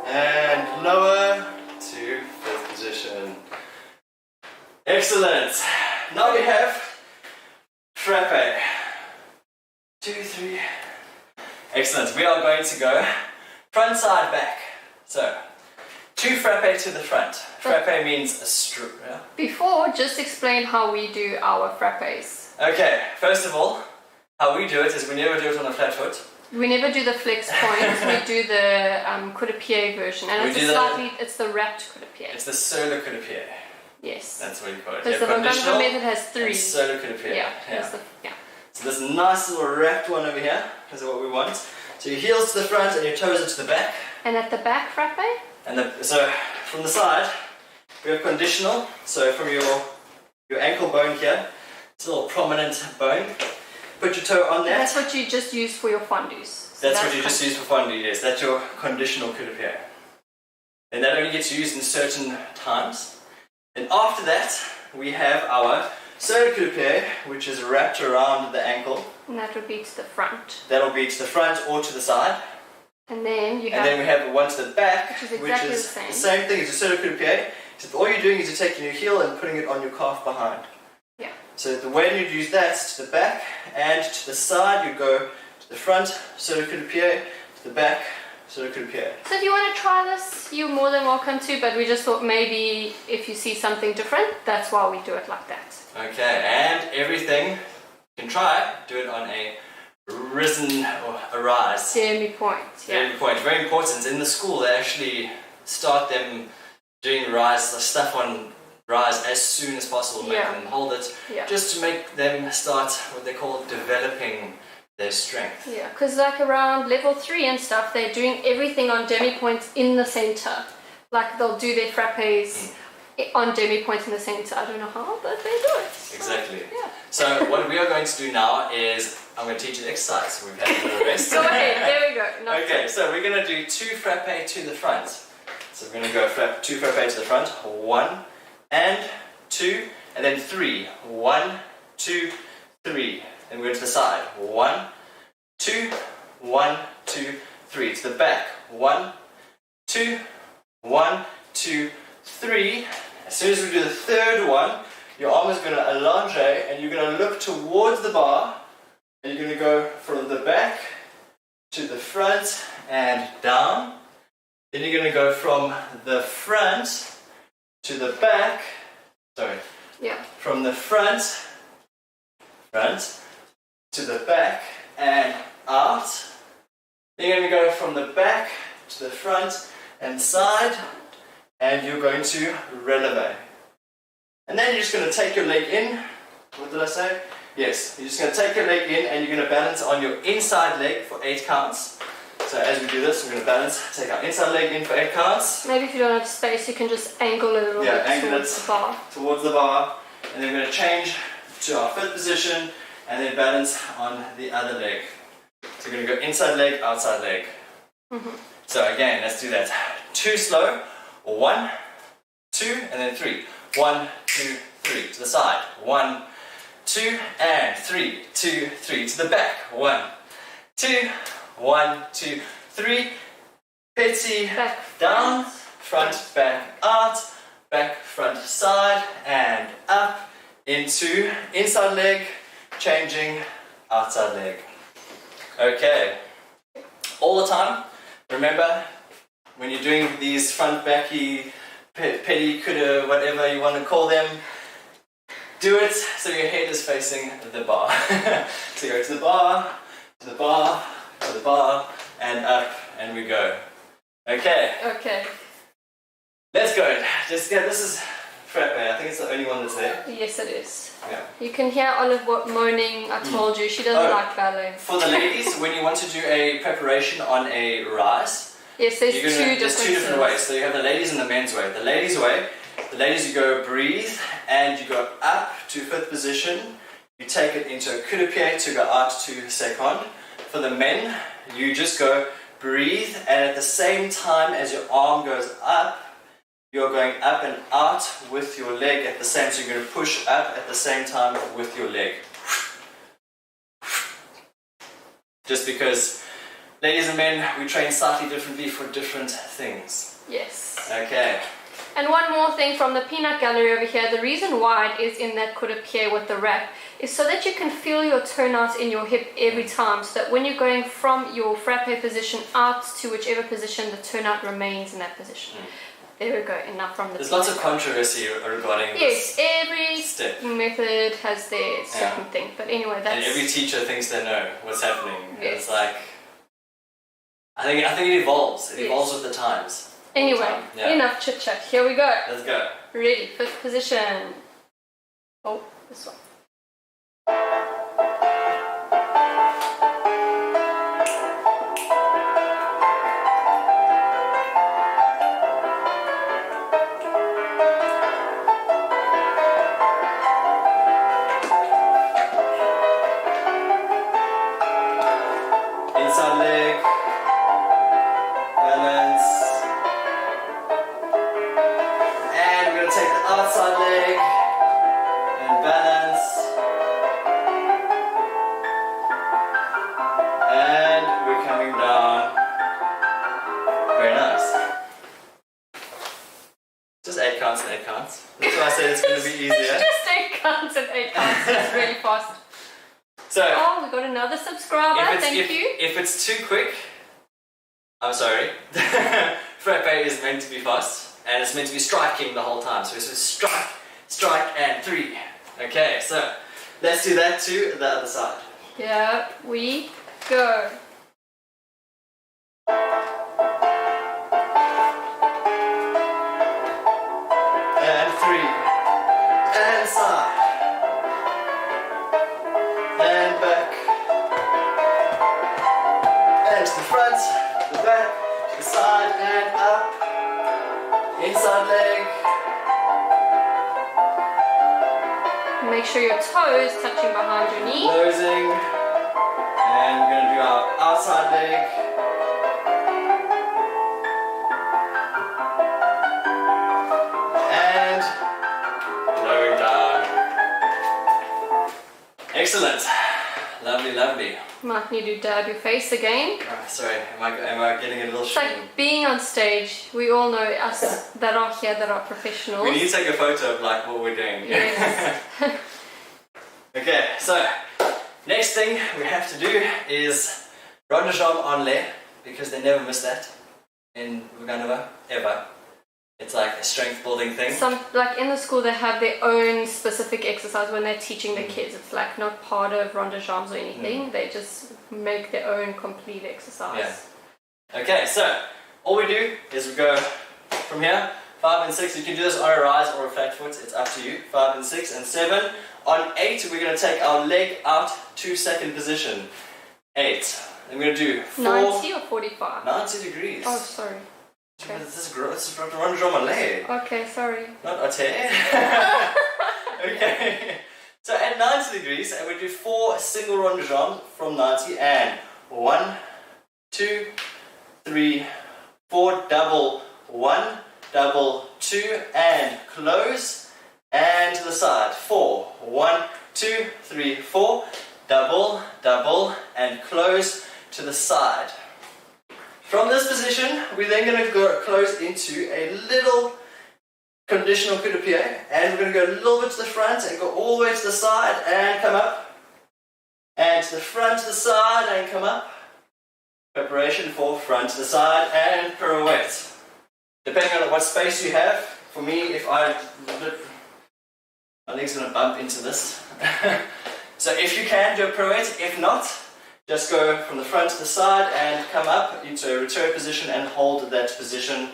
And lower to fifth position. Excellent. Now we have frappe. 2, 3. Excellent. We are going to go front, side, back. So, 2 frappe to the front. Frappe means a yeah? Before, just explain how we do our frappes. Okay, first of all, how we do it is we never do it on a flat foot. We never do the flex point, we do the coup de pied version. And it's the wrapped coup de pied. It's the solo coup de pied. Yes. That's what you call it. Because the Montgomery method has 3. and solo coup de pied. Yeah. So this nice little wrapped one over here is what we want. So your heels to the front and your toes are to the back. And at the back frappe? And so from the side, we have conditional. So from your ankle bone here, it's a little prominent bone. Put your toe on that. That's what you just use for your fondus. So that's what you just use for fondue, yes. That's your conditional coup de pied. And that only gets used in certain times. And after that, we have our solo coup de pied, which is wrapped around the ankle. And that would be to the front. That'll be to the front or to the side. And then you have... And then we have one to the back, which is exactly the same thing as a solo coup de pied. Except all you're doing is you're taking your heel and putting it on your calf behind. Yeah. So the way you'd use that is to the back and to the side. You go to the front, solo coup de pied, to the back, solo coup de pied. So if you want to try this, you're more than welcome to, but we just thought maybe if you see something different, that's why we do it like that. Okay, and everything, you can try it, do it on a risen or a rise. Demi point. Yeah. Demi point, very important. In the school, they actually start them doing rise, the stuff on rise as soon as possible, make them hold it, just to make them start what they call developing their strength. Yeah, because like around level 3 and stuff, they're doing everything on demi points in the center. Like they'll do their frappes on demi points in the center. I don't know how, but they do it. Exactly. Yeah. So what we are going to do now is I'm going to teach you the exercise. We've had a little rest. Go ahead, there we go. Okay, so we're going to do 2 frappe to the front. So we're going to go 2 frappe to the front. 1 and 2, and then 3. 1, 2, 3. Then we're to the side. 1, 2, 1, 2, 3. To the back. 1, 2, 1, 2, 3. As soon as we do the third one, your arm is going to allonge and you're going to look towards the bar and you're going to go from the back to the front and down. Then you're going to go from the front to the back. Sorry. Yeah. From the front to the back and out. Then you're going to go from the back to the front and side, and you're going to releve. And then you're just going to take your leg in. What did I say? Yes, you're just going to take your leg in and you're going to balance on your inside leg for 8 counts. So as we do this, we're going to balance, take our inside leg in for 8 counts. Maybe if you don't have space, you can just angle a little bit angle towards it the bar. towards the bar. And then we're going to change to our 5th position and then balance on the other leg. So we're going to go inside leg, outside leg. So again, let's do that. 2 slow. 1, 2, and then 3. 1, 2, 3. To the side. 1, 2, and 3. 2, 3. To the back. 1, 2, 1, 2, 3. Petty. Back, Down. Front, back, out. Back, front, side. And up. Into inside leg. Changing. Outside leg. Okay. All the time. Remember, when you're doing these front backy, petty, kuda, whatever you want to call them, do it so your head is facing the bar. So go to the bar, to the bar, to the bar, and up, and we go. Okay. Okay. Let's go. Just this is frappe. I think it's the only one that's there. Yes, it is. Yeah. You can hear Olive moaning. I told you she doesn't like ballet. For the ladies, when you want to do a preparation on a rise, Yes, there's there's two different ways. So you have the ladies and the men's way. The ladies' way, the ladies you go breathe and you go up to 5th position. You take it into a coup de pied to go out to second. For the men, you just go breathe and at the same time as your arm goes up, you're going up and out with your leg at the same. So you're going to push up at the same time with your leg. Just because ladies and men, we train slightly differently for different things. Yes. Okay. And one more thing from the peanut gallery over here, the reason why it is in that coup de pied with the wrap is so that you can feel your turnout in your hip every time, so that when you're going from your frappe position out to whichever position, the turnout remains in that position. There we go, enough from the There's lots of controversy regarding yes, this every step. method has their certain thing, but anyway, that's... And every teacher thinks they know what's happening. Yes. It's like, I think it evolves. It evolves with the times. Anyway, enough chit chat. Here we go. Let's go. Ready, 5th position. Oh, this one. Inside leg, balance, and we're going to take the outside leg and balance, and we're coming down. Very nice. Just 8 counts and 8 counts. That's why I said it's going to be easier. It's just 8 counts and 8 counts. It's really fast. So, oh, we got another subscriber. Thank you. If it's too quick, I'm sorry. Frappe is meant to be fast, and it's meant to be striking the whole time. So it's strike, strike, and 3. Okay, so let's do that to the other side. Here we go. And 3. And side. And back. And to the front, the back, to the side, and up. Inside leg. Make sure your toes touching behind your knee. Closing. And we're going to do our outside leg. And lowering down. Excellent. Lovely, lovely. Might need to dab your face again. Oh, sorry, am I getting a little It's shame? like being on stage. We all know us that are here that are professionals. We need to take a photo of like what we're doing. Yes. Okay, so next thing we have to do is rond de jambe en l'air, because they never miss that in Vaganova, ever. It's like a strength building thing. Some, like in the school, they have their own specific exercise when they're teaching the kids. It's like not part of rond de jambes or anything. They just make their own complete exercise. Yeah. Okay, so all we do is we go from here, 5 and 6. You can do this on a rise or a flat foot. It's up to you. 5 and 6 and 7. On 8, we're going to take our leg out to second position. 8. I'm going to do 90 or 45? 90 degrees. Oh, sorry. Okay. This is run drum Ballet. Okay, sorry. Not ate. Okay. So at 90 degrees, and we do 4 single rondejons from 90, and 1, 2, 3, 4, double 1, double 2, and close, and to the side. 4, 1, 2, 3, 4, double, double, and close to the side. From this position, we're then going to go close into a little conditional coup de pied, and we're going to go a little bit to the front and go all the way to the side and come up, and to the front to the side and come up. Preparation for front to the side and pirouette. Depending on what space you have, for me, if my leg's going to bump into this. So if you can do a pirouette, if not, just go from the front to the side and come up into a return position and hold that position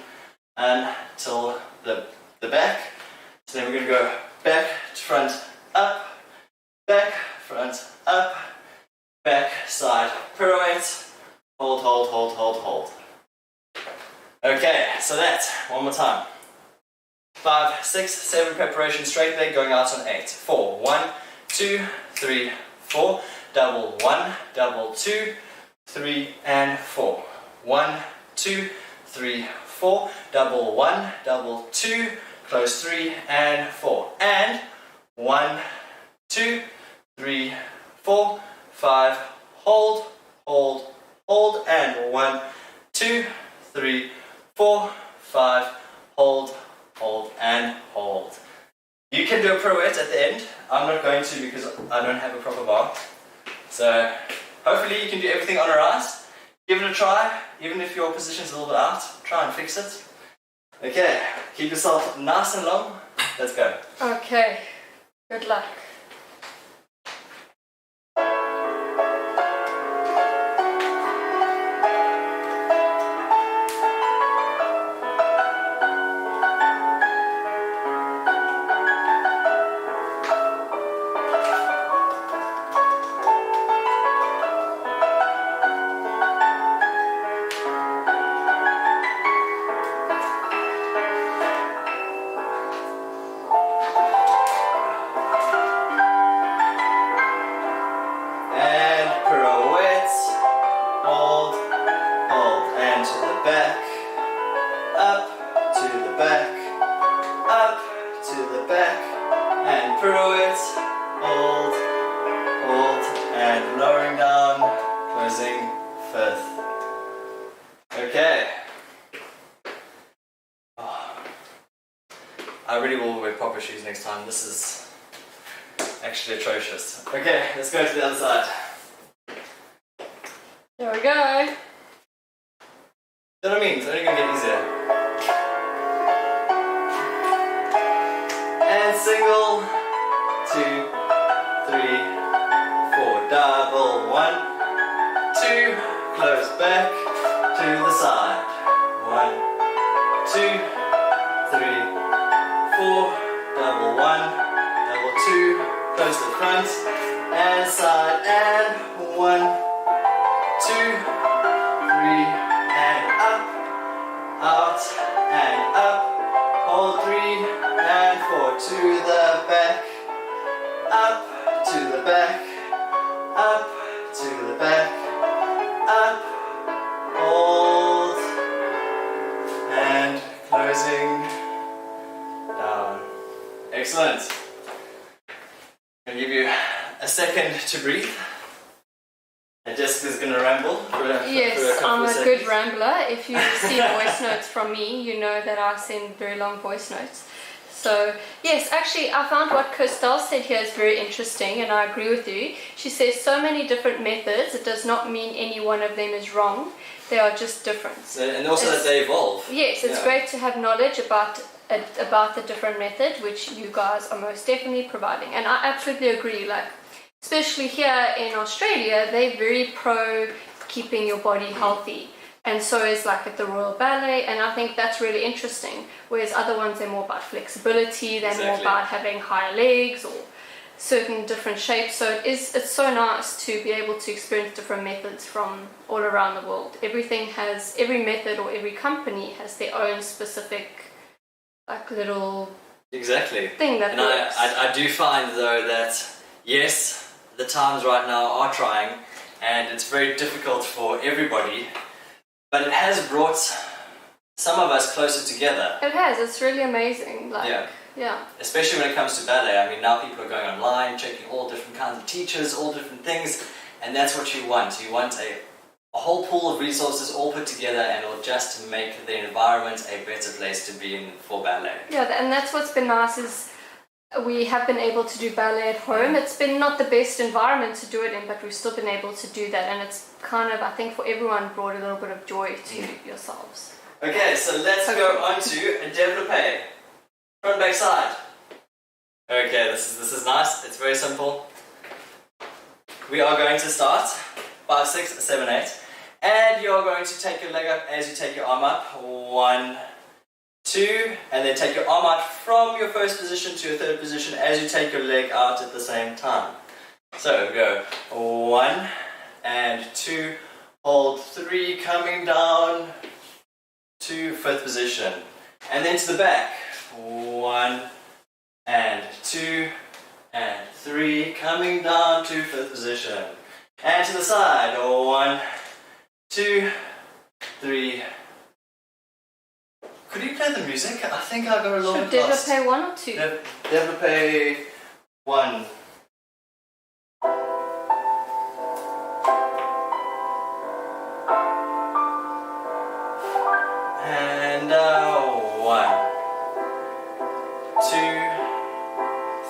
until the back. So then we're going to go back to front, up, back, front, up, back, side, pirouette, hold, hold, hold, hold, hold. Okay, so that, one more time. 5, 6, 7 preparation straight leg going out on 8. 4, 1, 2, 3, 4, double 1, double 2, 3, and 4. 1, 2, 3, 4, double 1, double 2, close 3, and 4. And 1, 2, 3, 4, 5, hold, hold, hold, and 1, 2, 3, 4, 5, hold, hold, and hold. You can do a pirouette at the end. I'm not going to because I don't have a proper bar. So hopefully you can do everything on a rise. Give it a try, even if your position's a little bit out. Try and fix it. Okay, keep yourself nice and long. Let's go. Okay, good luck. I really will wear proper shoes next time. This is actually atrocious. Okay, let's go to the other side. There we go. You know what I mean? It's only going to get easier. And single, 2, 3, 4, double, 1, 2, close back to the side. 1, 2, 3, 4, double 1, double 2, close to the front and side, and 1, 2, 3, and up, out and up, hold 3 and 4 to the back, up to the back, up to the back, up, hold, and closing down. Excellent. I'm going to give you a second to breathe. And Jessica's going to ramble for a Yes, couple I'm of a seconds. good rambler. If you receive voice notes from me, you know that I send very long voice notes. So, yes, actually, I found what Christelle said here is very interesting, and I agree with you. She says so many different methods, it does not mean any one of them is wrong. They are just different. And also that they evolve. Yes, it's great to have knowledge about the different method, which you guys are most definitely providing. And I absolutely agree, like, especially here in Australia, they're very pro keeping your body healthy. And so is like at the Royal Ballet, and I think that's really interesting. Whereas other ones, they're more about flexibility, they're more Exactly. about having higher legs. certain different shapes. So it's so nice to be able to experience different methods from all around the world. Every method or every company has their own specific like little Exactly. thing that And works. I do find though that yes, the times right now are trying and it's very difficult for everybody, but it has brought some of us closer together. It has. It's really amazing. Like, yeah. Especially when it comes to ballet. I mean, now people are going online, checking all different kinds of teachers, all different things, and that's what you want. You want a whole pool of resources all put together, and it'll just make the environment a better place to be in for ballet. Yeah, and that's what's been nice is we have been able to do ballet at home. It's been not the best environment to do it in, but we've still been able to do that, and it's kind of, I think, for everyone brought a little bit of joy to yourselves. Okay, so let's go on to a développé. Front, back, side. Okay, this is nice. It's very simple. We are going to start 5, 6, 7, 8, and you're going to take your leg up as you take your arm up. 1, 2, and then take your arm out from your first position to your third position as you take your leg out at the same time. So go 1 and 2, hold 3, coming down to fifth position, and then to the back. 1 and 2 and 3, coming down to fifth position, and to the side. 1, 2, 3. Could you play the music? I think I got a little Should bit lost. développé 1 or 2? Développé 1. And 1, 2,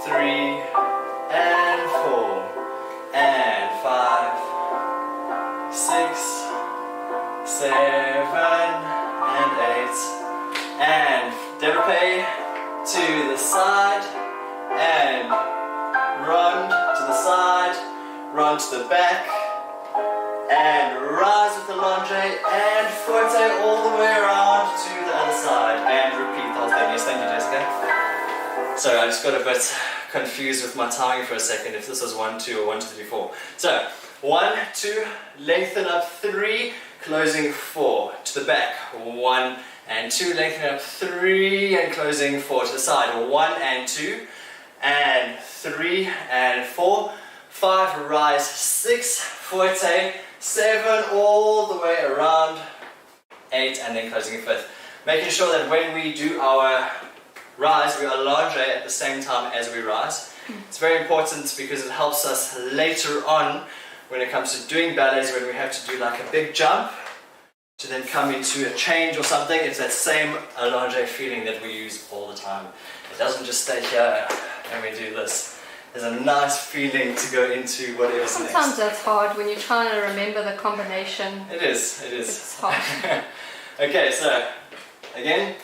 3, and 4, and 5, 6, 7, and 8, and développé to the side, and run to the side, run to the back, and rise with the lunge, and forte all the way around to the other side, and repeat the whole thing. Yes, thank you, Jessica. Sorry, I just got a bit confused with my timing for a second, if this was 1, 2, or 1, 2, 3, 4. So, 1, 2, lengthen up 3, closing 4, to the back, 1 and 2, lengthen up 3, and closing 4, to the side, 1 and 2, and 3, and 4, 5, rise, 6, forte, 7, all the way around, 8, and then closing 5th. Making sure that when we do our rise, we allonge at the same time as we rise. It's very important because it helps us later on when it comes to doing ballets, when we have to do like a big jump to then come into a change or something. It's that same allonge feeling that we use all the time. It doesn't just stay here and we do this. There's a nice feeling to go into whatever's next. Sometimes that's hard when you're trying to remember the combination. It is. It's hard. Okay, so again,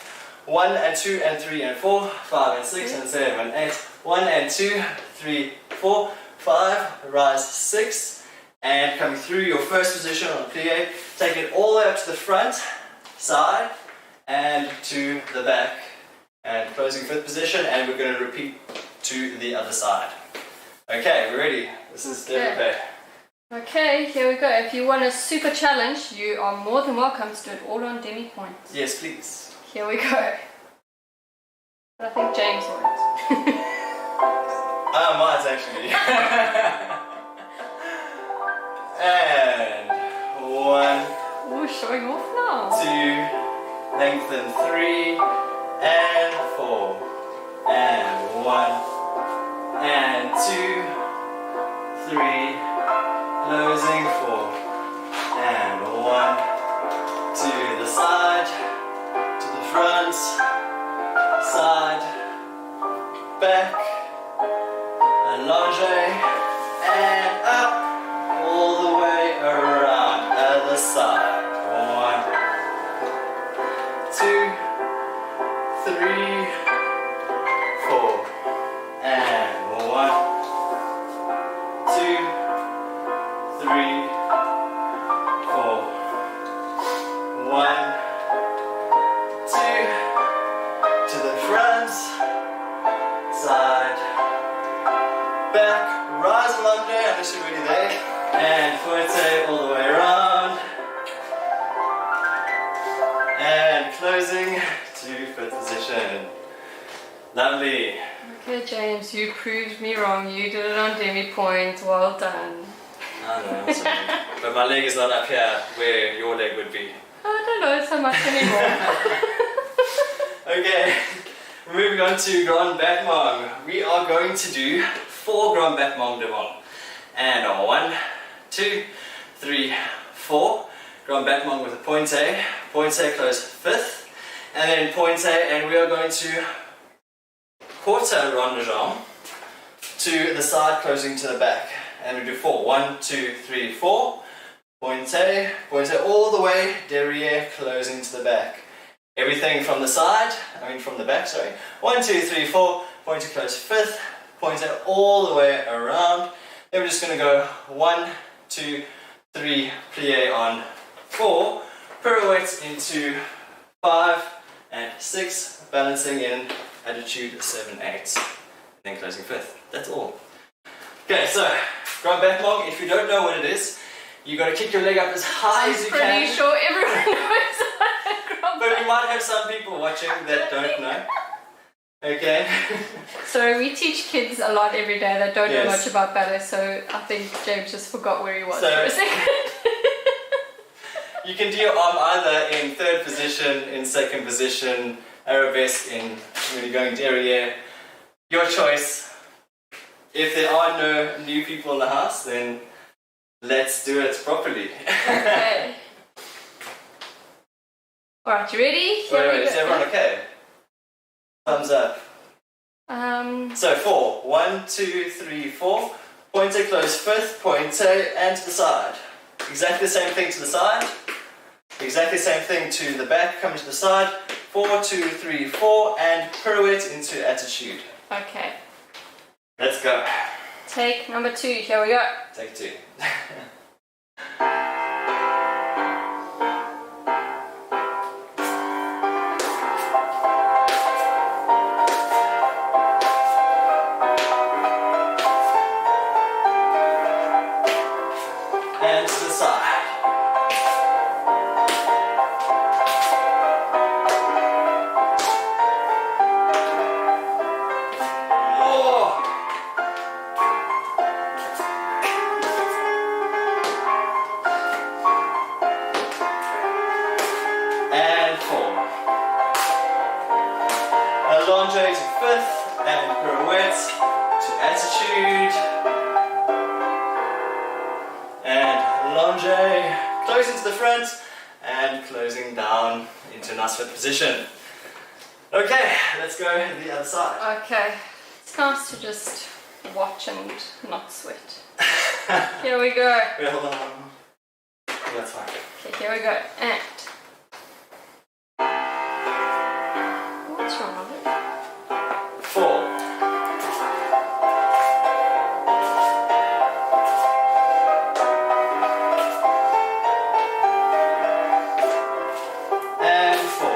1 and 2 and 3 and 4, 5 and 6 and 7 and 8, 1 and 2, 3, 4, 5, rise 6, and coming through your first position on plie, take it all the way up to the front, side, and to the back, and closing fifth position, and we're going to repeat to the other side. Okay, we're ready. This is développé. Okay, here we go. If you want a super challenge, you are more than welcome to do it all on demi points. Yes, please. Here we go. But I think James won't. I might actually. And 1, Ooh, showing off now. 2, lengthen 3, and 4, and 1, and 2, 3, closing 4, and 1, to the side, to the front, side, back, allonge, and up, all the way around, other side. 1, 2, 3, 4, and 1, 2, 3, 4, 1, 2, to the front, side, back, rise and lunge unless you're already there, and forte all the way around, and closing to fifth position. Lovely. Okay, James, you proved me wrong. You did it on demi point. Well done. I know, I'm sorry. But my leg is not up here where your leg would be. I don't know so much anymore. Okay, moving on to Grand Battement. We are going to do 4 Grand Battement devant. And 1, 2, 3, 4. Grand Battement with a pointe. Pointe close 5th. And then pointe, and we are going to quarter rond de jambe to the side, closing to the back. And we do 4. 1, 2, 3, 4. Pointe, pointe all the way, derriere, closing to the back. Everything from the side, from the back, sorry. 1, 2, 3, 4. Pointe close 5th. Pointe all the way around. Then we're just going to go 1, 2, 3, plie on 4. Pirouette into 5 and 6. Balancing in attitude 7, 8. And then closing 5th. That's all. Okay, so Grand Battement, if you don't know what it is, you got to kick your leg up as high as you can. I'm pretty sure everyone knows what But we might have some people watching that don't know. Okay. So we teach kids a lot every day that don't know Yes. much about ballet, so I think James just forgot where he was So- for a second. You can do your arm either in 3rd position, in 2nd position, arabesque in when you're going derriere. Your choice. If there are no new people in the house, then let's do it properly. Okay. Alright, you ready? Here we Wait, is go. everyone okay? Thumbs up. So 4. 1, 2, 3, 4. Pointe close 5th, pointe and to the side. Exactly the same thing to the side. Exactly the same thing to the back, coming to the side. 4, 2, 3, 4, and pirouette into attitude. Okay. Let's go. Take number 2. Here we go. Take 2. And to the side. Oh. And 4. Allonge to 5th and pirouette to attitude. And allonge, closing to the front and closing down into a nice 5th position. Okay, let's go to the other side. Okay. It's nice to just watch and not sweat. Here we go. Wait, hold on. That's fine. Okay, here we go. And what's wrong with it? 4. And 4.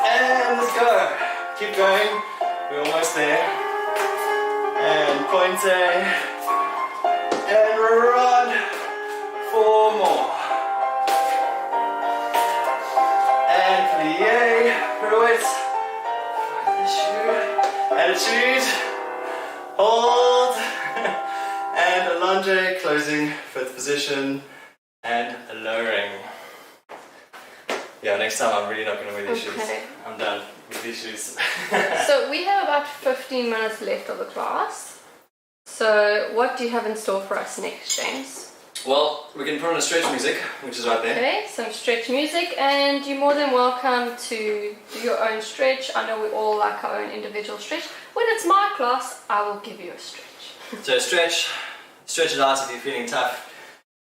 And let's go. Keep going. We're almost there. And pointe. And run. 4 more. And plie. Pirouette. Attitude. Hold. And allonge. Closing 5th position. And lowering. Yeah, next time I'm really not going to wear these shoes. Okay. I'm done with these shoes. So we have about 15 minutes left of the class. So what do you have in store for us next, James? Well, we can put on a stretch music, which is right there. Okay, some stretch music, and you're more than welcome to do your own stretch. I know we all like our own individual stretch. When it's my class, I will give you a stretch. So stretch it out if you're feeling tough,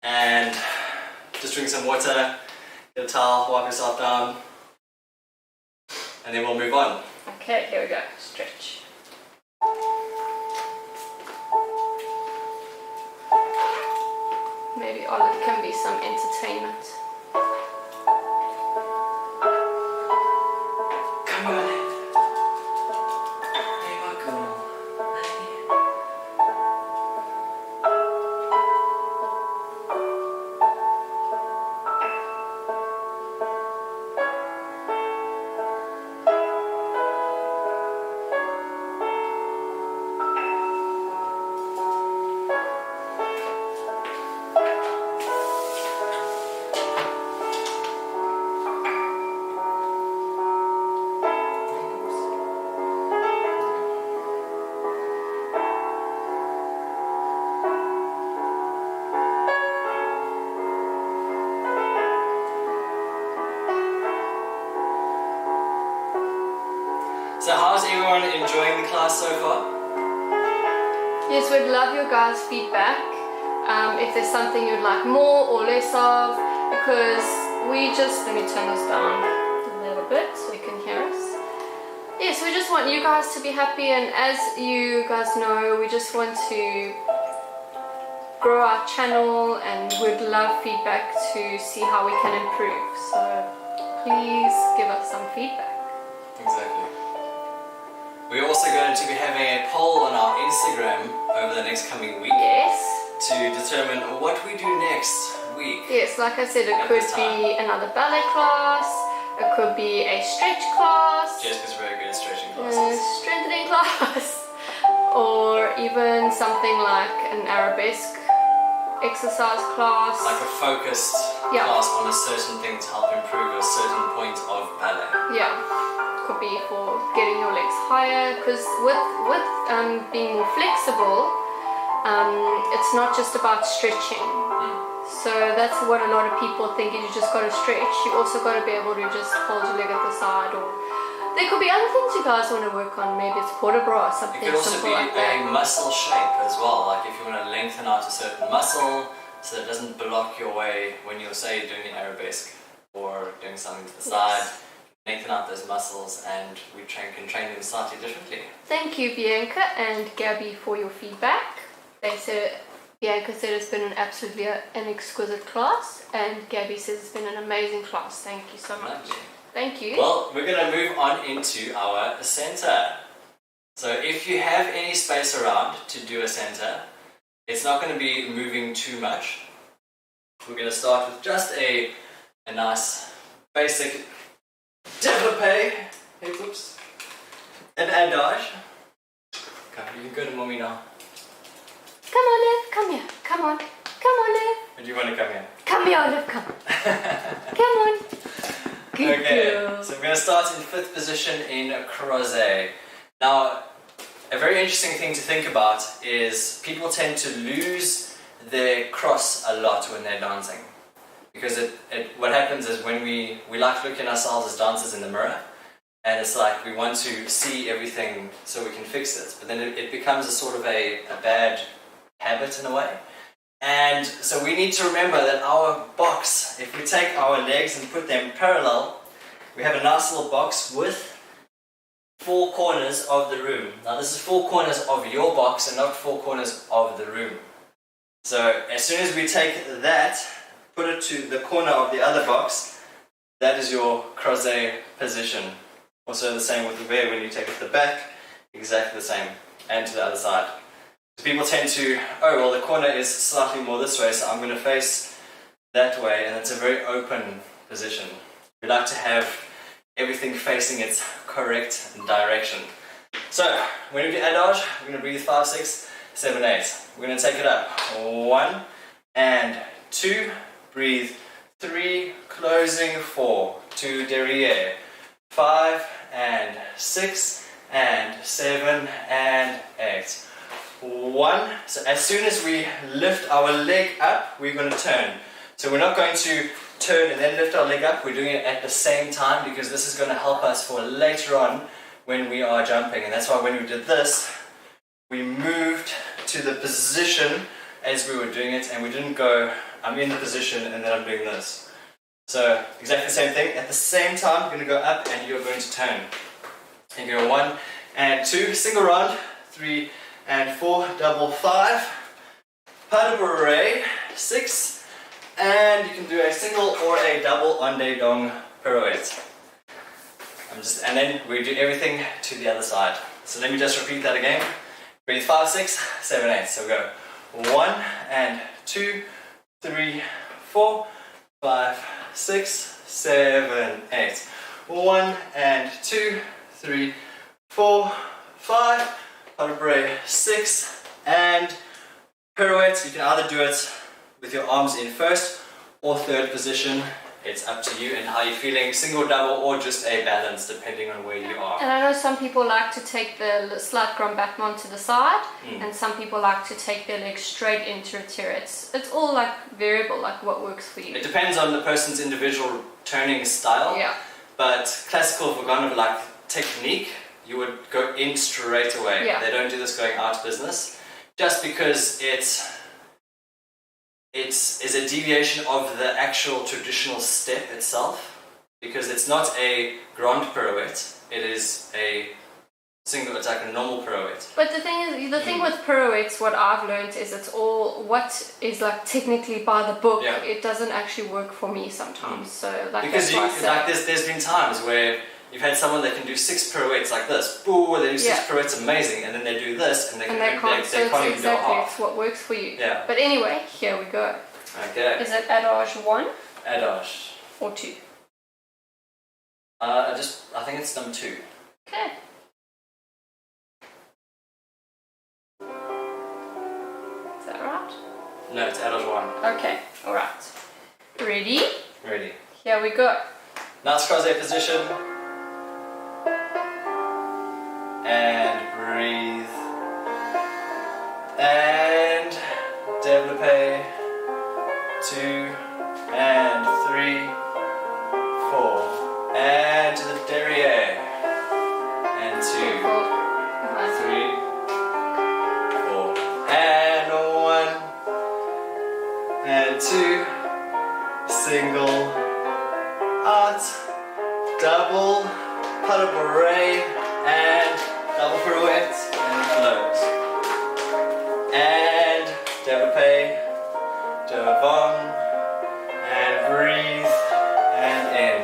and just drink some water, get a towel, wipe yourself down, and then we'll move on. Okay, here we go. Stretch. Maybe all it can be some entertainment. So how's everyone enjoying the class so far? Yes, we'd love your guys' feedback. If there's something you'd like more or less of, because let me turn this down a little bit so you can hear us. Yes, we just want you guys to be happy, and as you guys know, we just want to grow our channel and we'd love feedback to see how we can improve. So please give us some feedback. Exactly. We're also going to be having a poll on our Instagram over the next coming week. Yes. To determine what we do next week. Yes, like I said, it At could this time. be another ballet class, it could be a stretch class, Jessica's very good at stretching classes. strengthening class, or even something like an arabesque exercise class. Like a focused Yeah. class on a certain thing to help improve a certain point of ballet. Yeah, could be for getting your legs higher, because with being more flexible, it's not just about stretching. So that's what a lot of people think, is you just got to stretch. You also got to be able to just hold your leg at the side, or there could be other things you guys want to work on. Maybe it's port de bras, It something could also simple be like a that. muscle shape as well, like if you want to lengthen out a certain muscle so that it doesn't block your way when you're, say, doing an arabesque or doing something to the side. Lengthen out those muscles, and we can train them slightly differently. Thank you, Bianca and Gabby, for your feedback. Bianca said it's been an exquisite class, and Gabby says it's been an amazing class. Thank you so much. Lovely. Thank you. Well, we're going to move on into our center. So if you have any space around to do a center, it's not going to be moving too much. We're going to start with just a nice basic développé, an adage. Okay, you can go to mommy now. Come on, Liv. Come here. Come on. Come on, Liv. Or do you want to come in? Come here, Liv. Come on. Come on. Good Okay, girl. so we're going to start in 5th position in crozet. Now, a very interesting thing to think about is people tend to lose their cross a lot when they're dancing. Because what happens is when we like looking at ourselves as dancers in the mirror, and it's like we want to see everything so we can fix it, but then it becomes a sort of a bad habit in a way. And so we need to remember that our box, if we take our legs and put them parallel, we have a nice little box with 4 corners of the room. Now this is 4 corners of your box and not 4 corners of the room. So as soon as we take that, put it to the corner of the other box, that is your crozet position. Also the same with the bear, when you take it to the back, exactly the same, and to the other side. So people tend to, oh well, the corner is slightly more this way, so I'm going to face that way, and it's a very open position. We like to have everything facing its correct direction. So when we do adage, we're going to breathe 5, 6, 7, 8. We're going to take it up. 1 and 2. Breathe 3, closing 4, 2 derriere, 5 and 6 and 7 and 8. 1. So as soon as we lift our leg up, we're going to turn. So we're not going to turn and then lift our leg up, we're doing it at the same time, because this is going to help us for later on when we are jumping. And that's why when we did this, we moved to the position as we were doing it, and we didn't go, I'm in the position and then I'm doing this. So exactly the same thing. At the same time, you're going to go up and you're going to turn. And go 1 and 2, single round, 3 and 4, double 5, pas de bourrée, 6, and you can do a single or a double on de dong pirouette. And then we do everything to the other side. So let me just repeat that again. Breathe 5, 6, 7, 8. So go 1 and 2, 3, 4, 5, 6, 7, 8. 1 and 2, 3, 4, 5, pas de bourrée, 6, and pirouettes. You can either do it with your arms in 1st or 3rd position. It's up to you and how you're feeling, single, double, or just a balance, depending on where you are. And I know some people like to take the slight grand battement to the side, and some people like to take their legs straight into a tier. It's all like variable, like what works for you. It depends on the person's individual turning style. Yeah. But classical Vaganov like technique you would go in straight away. Yeah. They don't do this going out of business, just because it is a deviation of the actual traditional step itself, because it's not a grand pirouette, it is a single, it's like a normal pirouette. But the thing with pirouettes, what I've learned is it's all what is like technically by the book. Yeah. It doesn't actually work for me sometimes. So like Because that's why I say- there's been times where you've had someone that can do 6 pirouettes like this, boo, they do 6 pirouettes amazing, and then they do this, and they can't so it's even go exactly half. it's what works for you. Yeah. But anyway, here we go. Okay. Is it adage 1 Adage. or 2? I think it's number 2. Okay. Is that right? No, it's adage 1. Okay. All right. Ready? Ready. Here we go. Nice croisé position. And breathe. And développé. 2 and 3, 4. And to the derrière. And 2, 3, 4. And 1. And 2. Single. Out. Double. Pas de bourrée. And double pirouette. And close. And développé. Devant. And breathe. And in.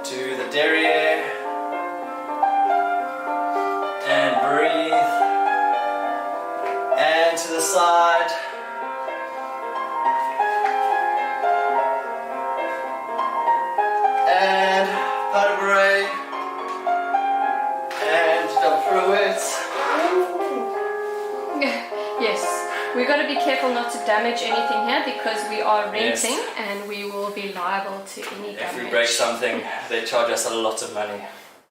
To the derrière. And breathe. And to the side. And pas de bourrée. And double pirouette. Yes, we've got to be careful not to damage anything here because we are renting and we will be liable to any damage. If we break something, they charge us a lot of money.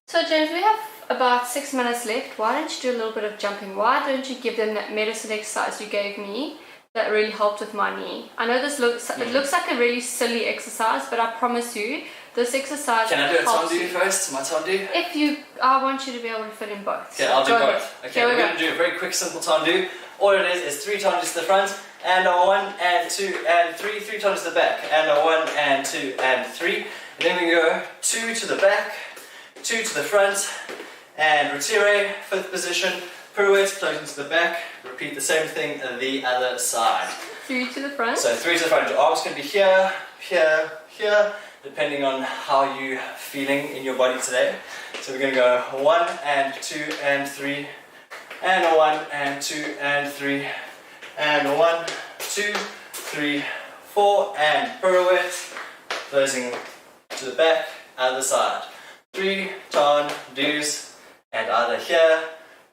So James, we have about 6 minutes left. Why don't you do a little bit of jumping? Why don't you give them that medicine exercise you gave me that really helped with my knee? I know this it looks like a really silly exercise, but I promise you, this exercise Can I do a helps tendu you. first? My tendu? I want you to be able to fit in both. Okay, So I'll do go both. ahead. Okay, Here we we're go. going to do a very quick, simple tendu. All it is 3 tendus to the front, and a 1 and 2 and 3, 3 tendus to the back, and a 1 and 2 and 3. And then we go 2 to the back, 2 to the front, and retire, 5th position, pirouette, closing to the back. Repeat the same thing on the other side. 3 to the front. So 3 to the front. Your arms can be here, here, here, depending on how you're feeling in your body today. So we're going to go 1 and 2 and 3, and a 1 and 2 and 3, and a 1, 2, 3, 4, and pirouette, closing to the back, other side. 3 tendus, and either here,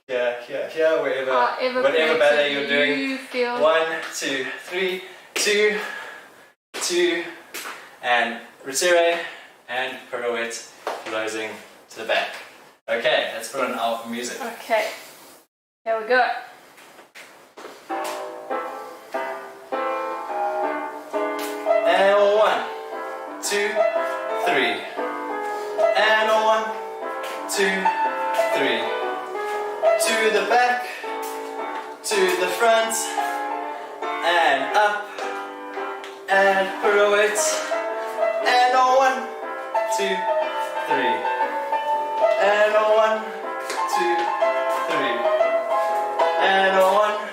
here, here, here, whatever ballet you're doing. You feel 1, 2, 3, 2, 2, and retire, and pirouette, closing to the back. Okay, let's put on our music. Okay. Here we go. And 1, 2, 3. And 1, 2, 3. To the back, to the front, and up, and pirouette. And a 1, 2, 3. And a 1, 2, 3. And a 1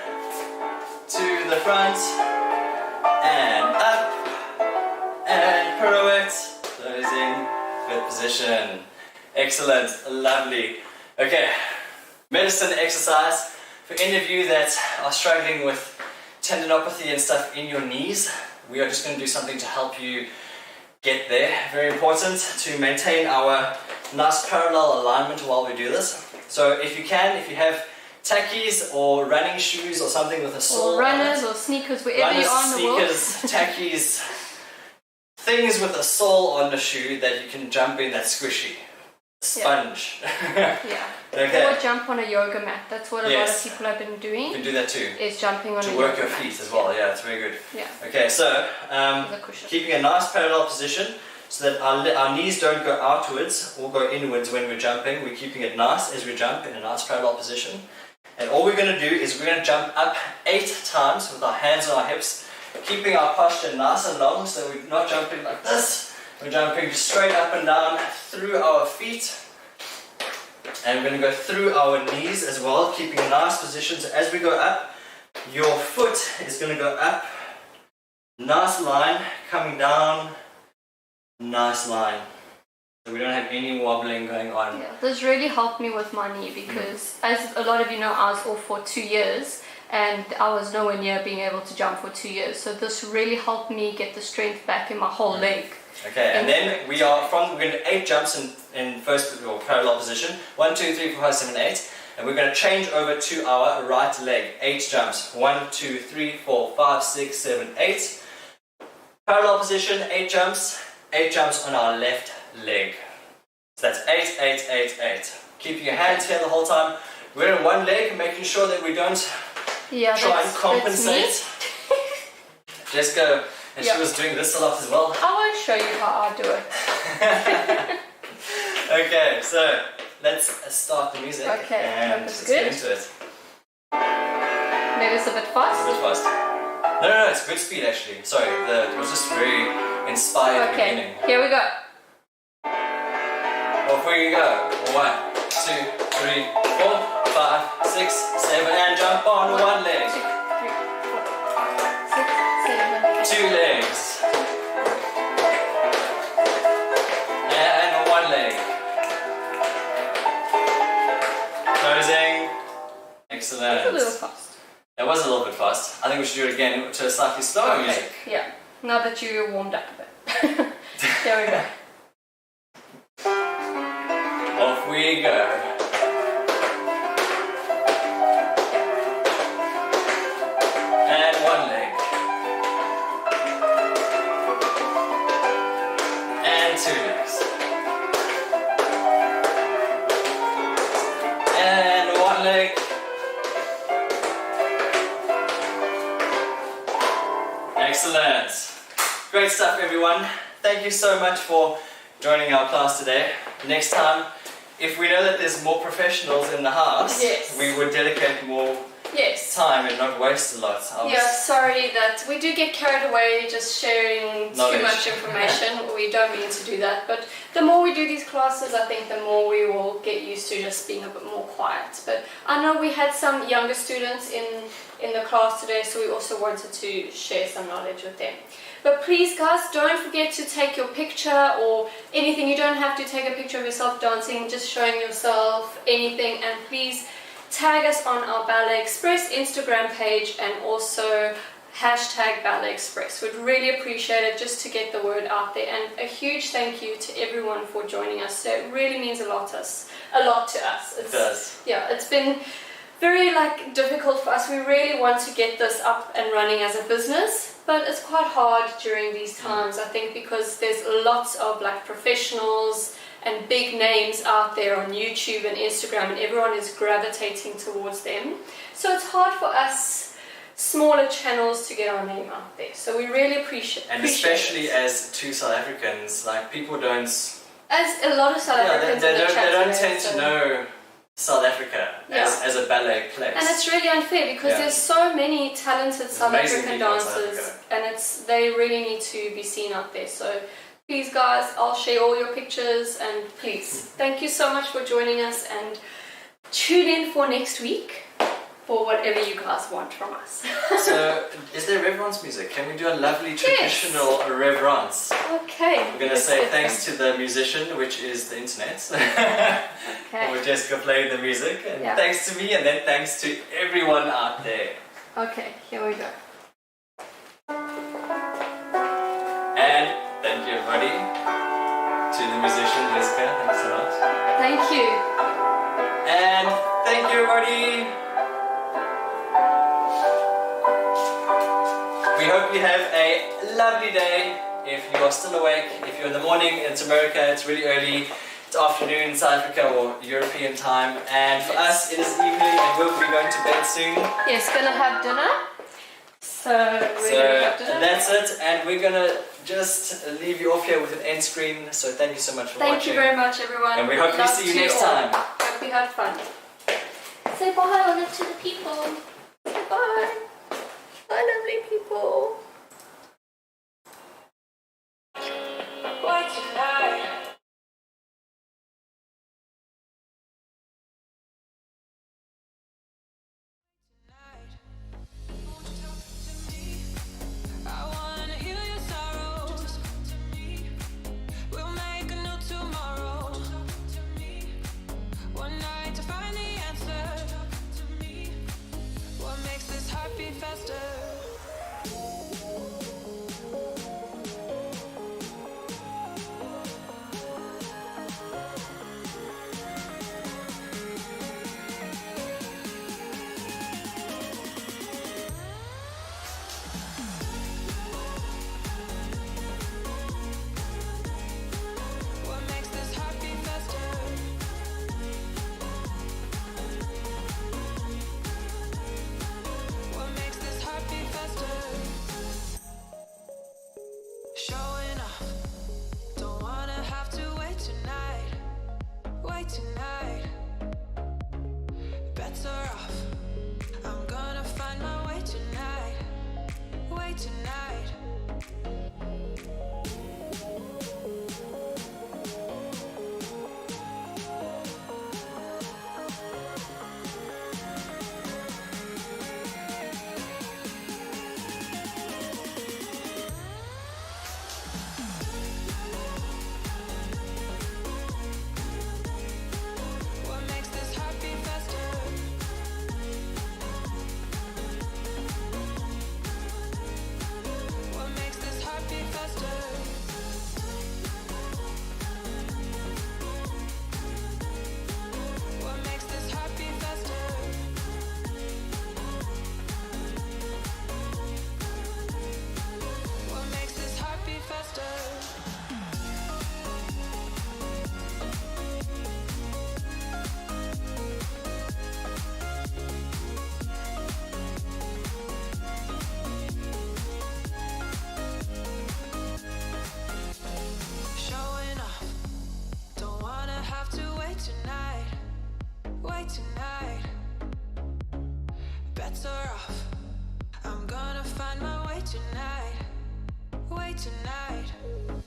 to the front, and up, and pirouette, closing, 5th position. Excellent, lovely. Okay, medicine exercise. For any of you that are struggling with tendinopathy and stuff in your knees, we are just going to do something to help you get there. Very important to maintain our nice parallel alignment while we do this. So if you have tackies or running shoes or something with a sole Or runners or sneakers, wherever you are in the world. sneakers, tackies, things with a sole on the shoe that you can jump in that's squishy. Sponge. Yeah. Okay. Or jump on a yoga mat. That's what a lot of people have been You doing. can do that too. Is jumping on a To yoga work your mat. feet as well. Yeah, it's very good. Yeah. Okay, so With a cushion. keeping a nice parallel position. so that our knees don't go outwards or go inwards when we're jumping. We're keeping it nice as we jump in a nice parallel position. And all we're going to do is we're going to jump up 8 times with our hands on our hips, keeping our posture nice and long, so we're not jumping like this. We're jumping straight up and down through our feet. And we're going to go through our knees as well, keeping a nice position. So as we go up, your foot is going to go up, nice line, coming down, nice line. So we don't have any wobbling going on. Yeah, this really helped me with my knee because, as a lot of you know, I was off for 2 years and I was nowhere near being able to jump for 2 years. So this really helped me get the strength back in my whole leg. Okay, and then we're going to do 8 jumps in first or parallel position. 1, 2, 3, 4, 5, 7, 8. And we're going to change over to our right leg. 8 jumps. 1, 2, 3, 4, 5, 6, 7, 8. Parallel position, 8 jumps. 8 jumps on our left leg. So that's 8, 8, 8, 8. Keeping your hands here the whole time. We're in one leg, making sure that we don't try and compensate. Jessica, and she was doing this a lot as well. I won't show you how I do it. Okay, so let's start the music. Okay, and that is let's good. get into it. Maybe it's a bit fast. It's a bit fast. No, it's good speed actually. Sorry, it was just very inspired beginning. Okay, here we go. Off we go. 1, 2, 3, 4, 5, 6, 7, and jump on 1 leg. 2, 3, 4, 5, 6, 7, 2 legs. And 1 leg. Closing. Excellent. It's a little fast. It was a little bit fast. I think we should do it again to a slightly slower music. Yeah, now that you're warmed up a bit. Here we go. Off we go. And 1 leg. And 2 legs. And 1 leg. Excellent. Great stuff, everyone. Thank you so much for joining our class today. Next time, if we know that there's more professionals in the house, we would dedicate more time and not waste a lot. Yeah, sorry that we do get carried away just sharing too much information. We don't mean to do that, but the more we do these classes, I think the more we will get used to just being a bit more quiet. But I know we had some younger students in the class today, so we also wanted to share some knowledge with them. But please guys, don't forget to take your picture or anything. You don't have to take a picture of yourself dancing, just showing yourself anything. And please tag us on our Ballet Express Instagram page and also hashtag Ballet Express. We'd really appreciate it just to get the word out there. And a huge thank you to everyone for joining us. So it really means a lot to us. It does. Yeah, it's been very difficult for us. We really want to get this up and running as a business, but it's quite hard during these times, I think, because there's lots of professionals and big names out there on YouTube and Instagram, and everyone is gravitating towards them. So it's hard for us smaller channels to get our name out there. So we really appreciate it. And especially as 2 South Africans, people don't... As a lot of South Africans they don't tend to know South Africa as a ballet place. And it's really unfair because there's so many talented South African dancers, and they really need to be seen out there. So please guys, I'll share all your pictures, and please, thank you so much for joining us, and tune in for next week for whatever you guys want from us. So, is there reverence music? Can we do a lovely traditional reverence? Okay. We're going to say thanks to the musician, which is the internet. Okay. We're just going to play the music. And thanks to me, and then thanks to everyone out there. Okay, here we go. And thank you, everybody. To the musician, Jessica. Thanks so much. Thank you. And thank you, everybody. We hope you have a lovely day. If you are still awake, if you're in the morning, it's America, it's really early. It's afternoon in South Africa or European time. And for us, it is evening and we'll be going to bed soon. Yes, gonna have dinner. So we're gonna have dinner. That's it. And we're gonna just leave you off here with an end screen. So thank you so much for Thank watching. you very much, everyone. And we hope to Love see you to next all. time. Hope you had fun. Say bye to the people. Say bye. Bye, lovely people. Bye tonight. Tonight, better off. I'm gonna find my way tonight. Way tonight. Tonight, better off. I'm gonna find my way tonight. Way tonight.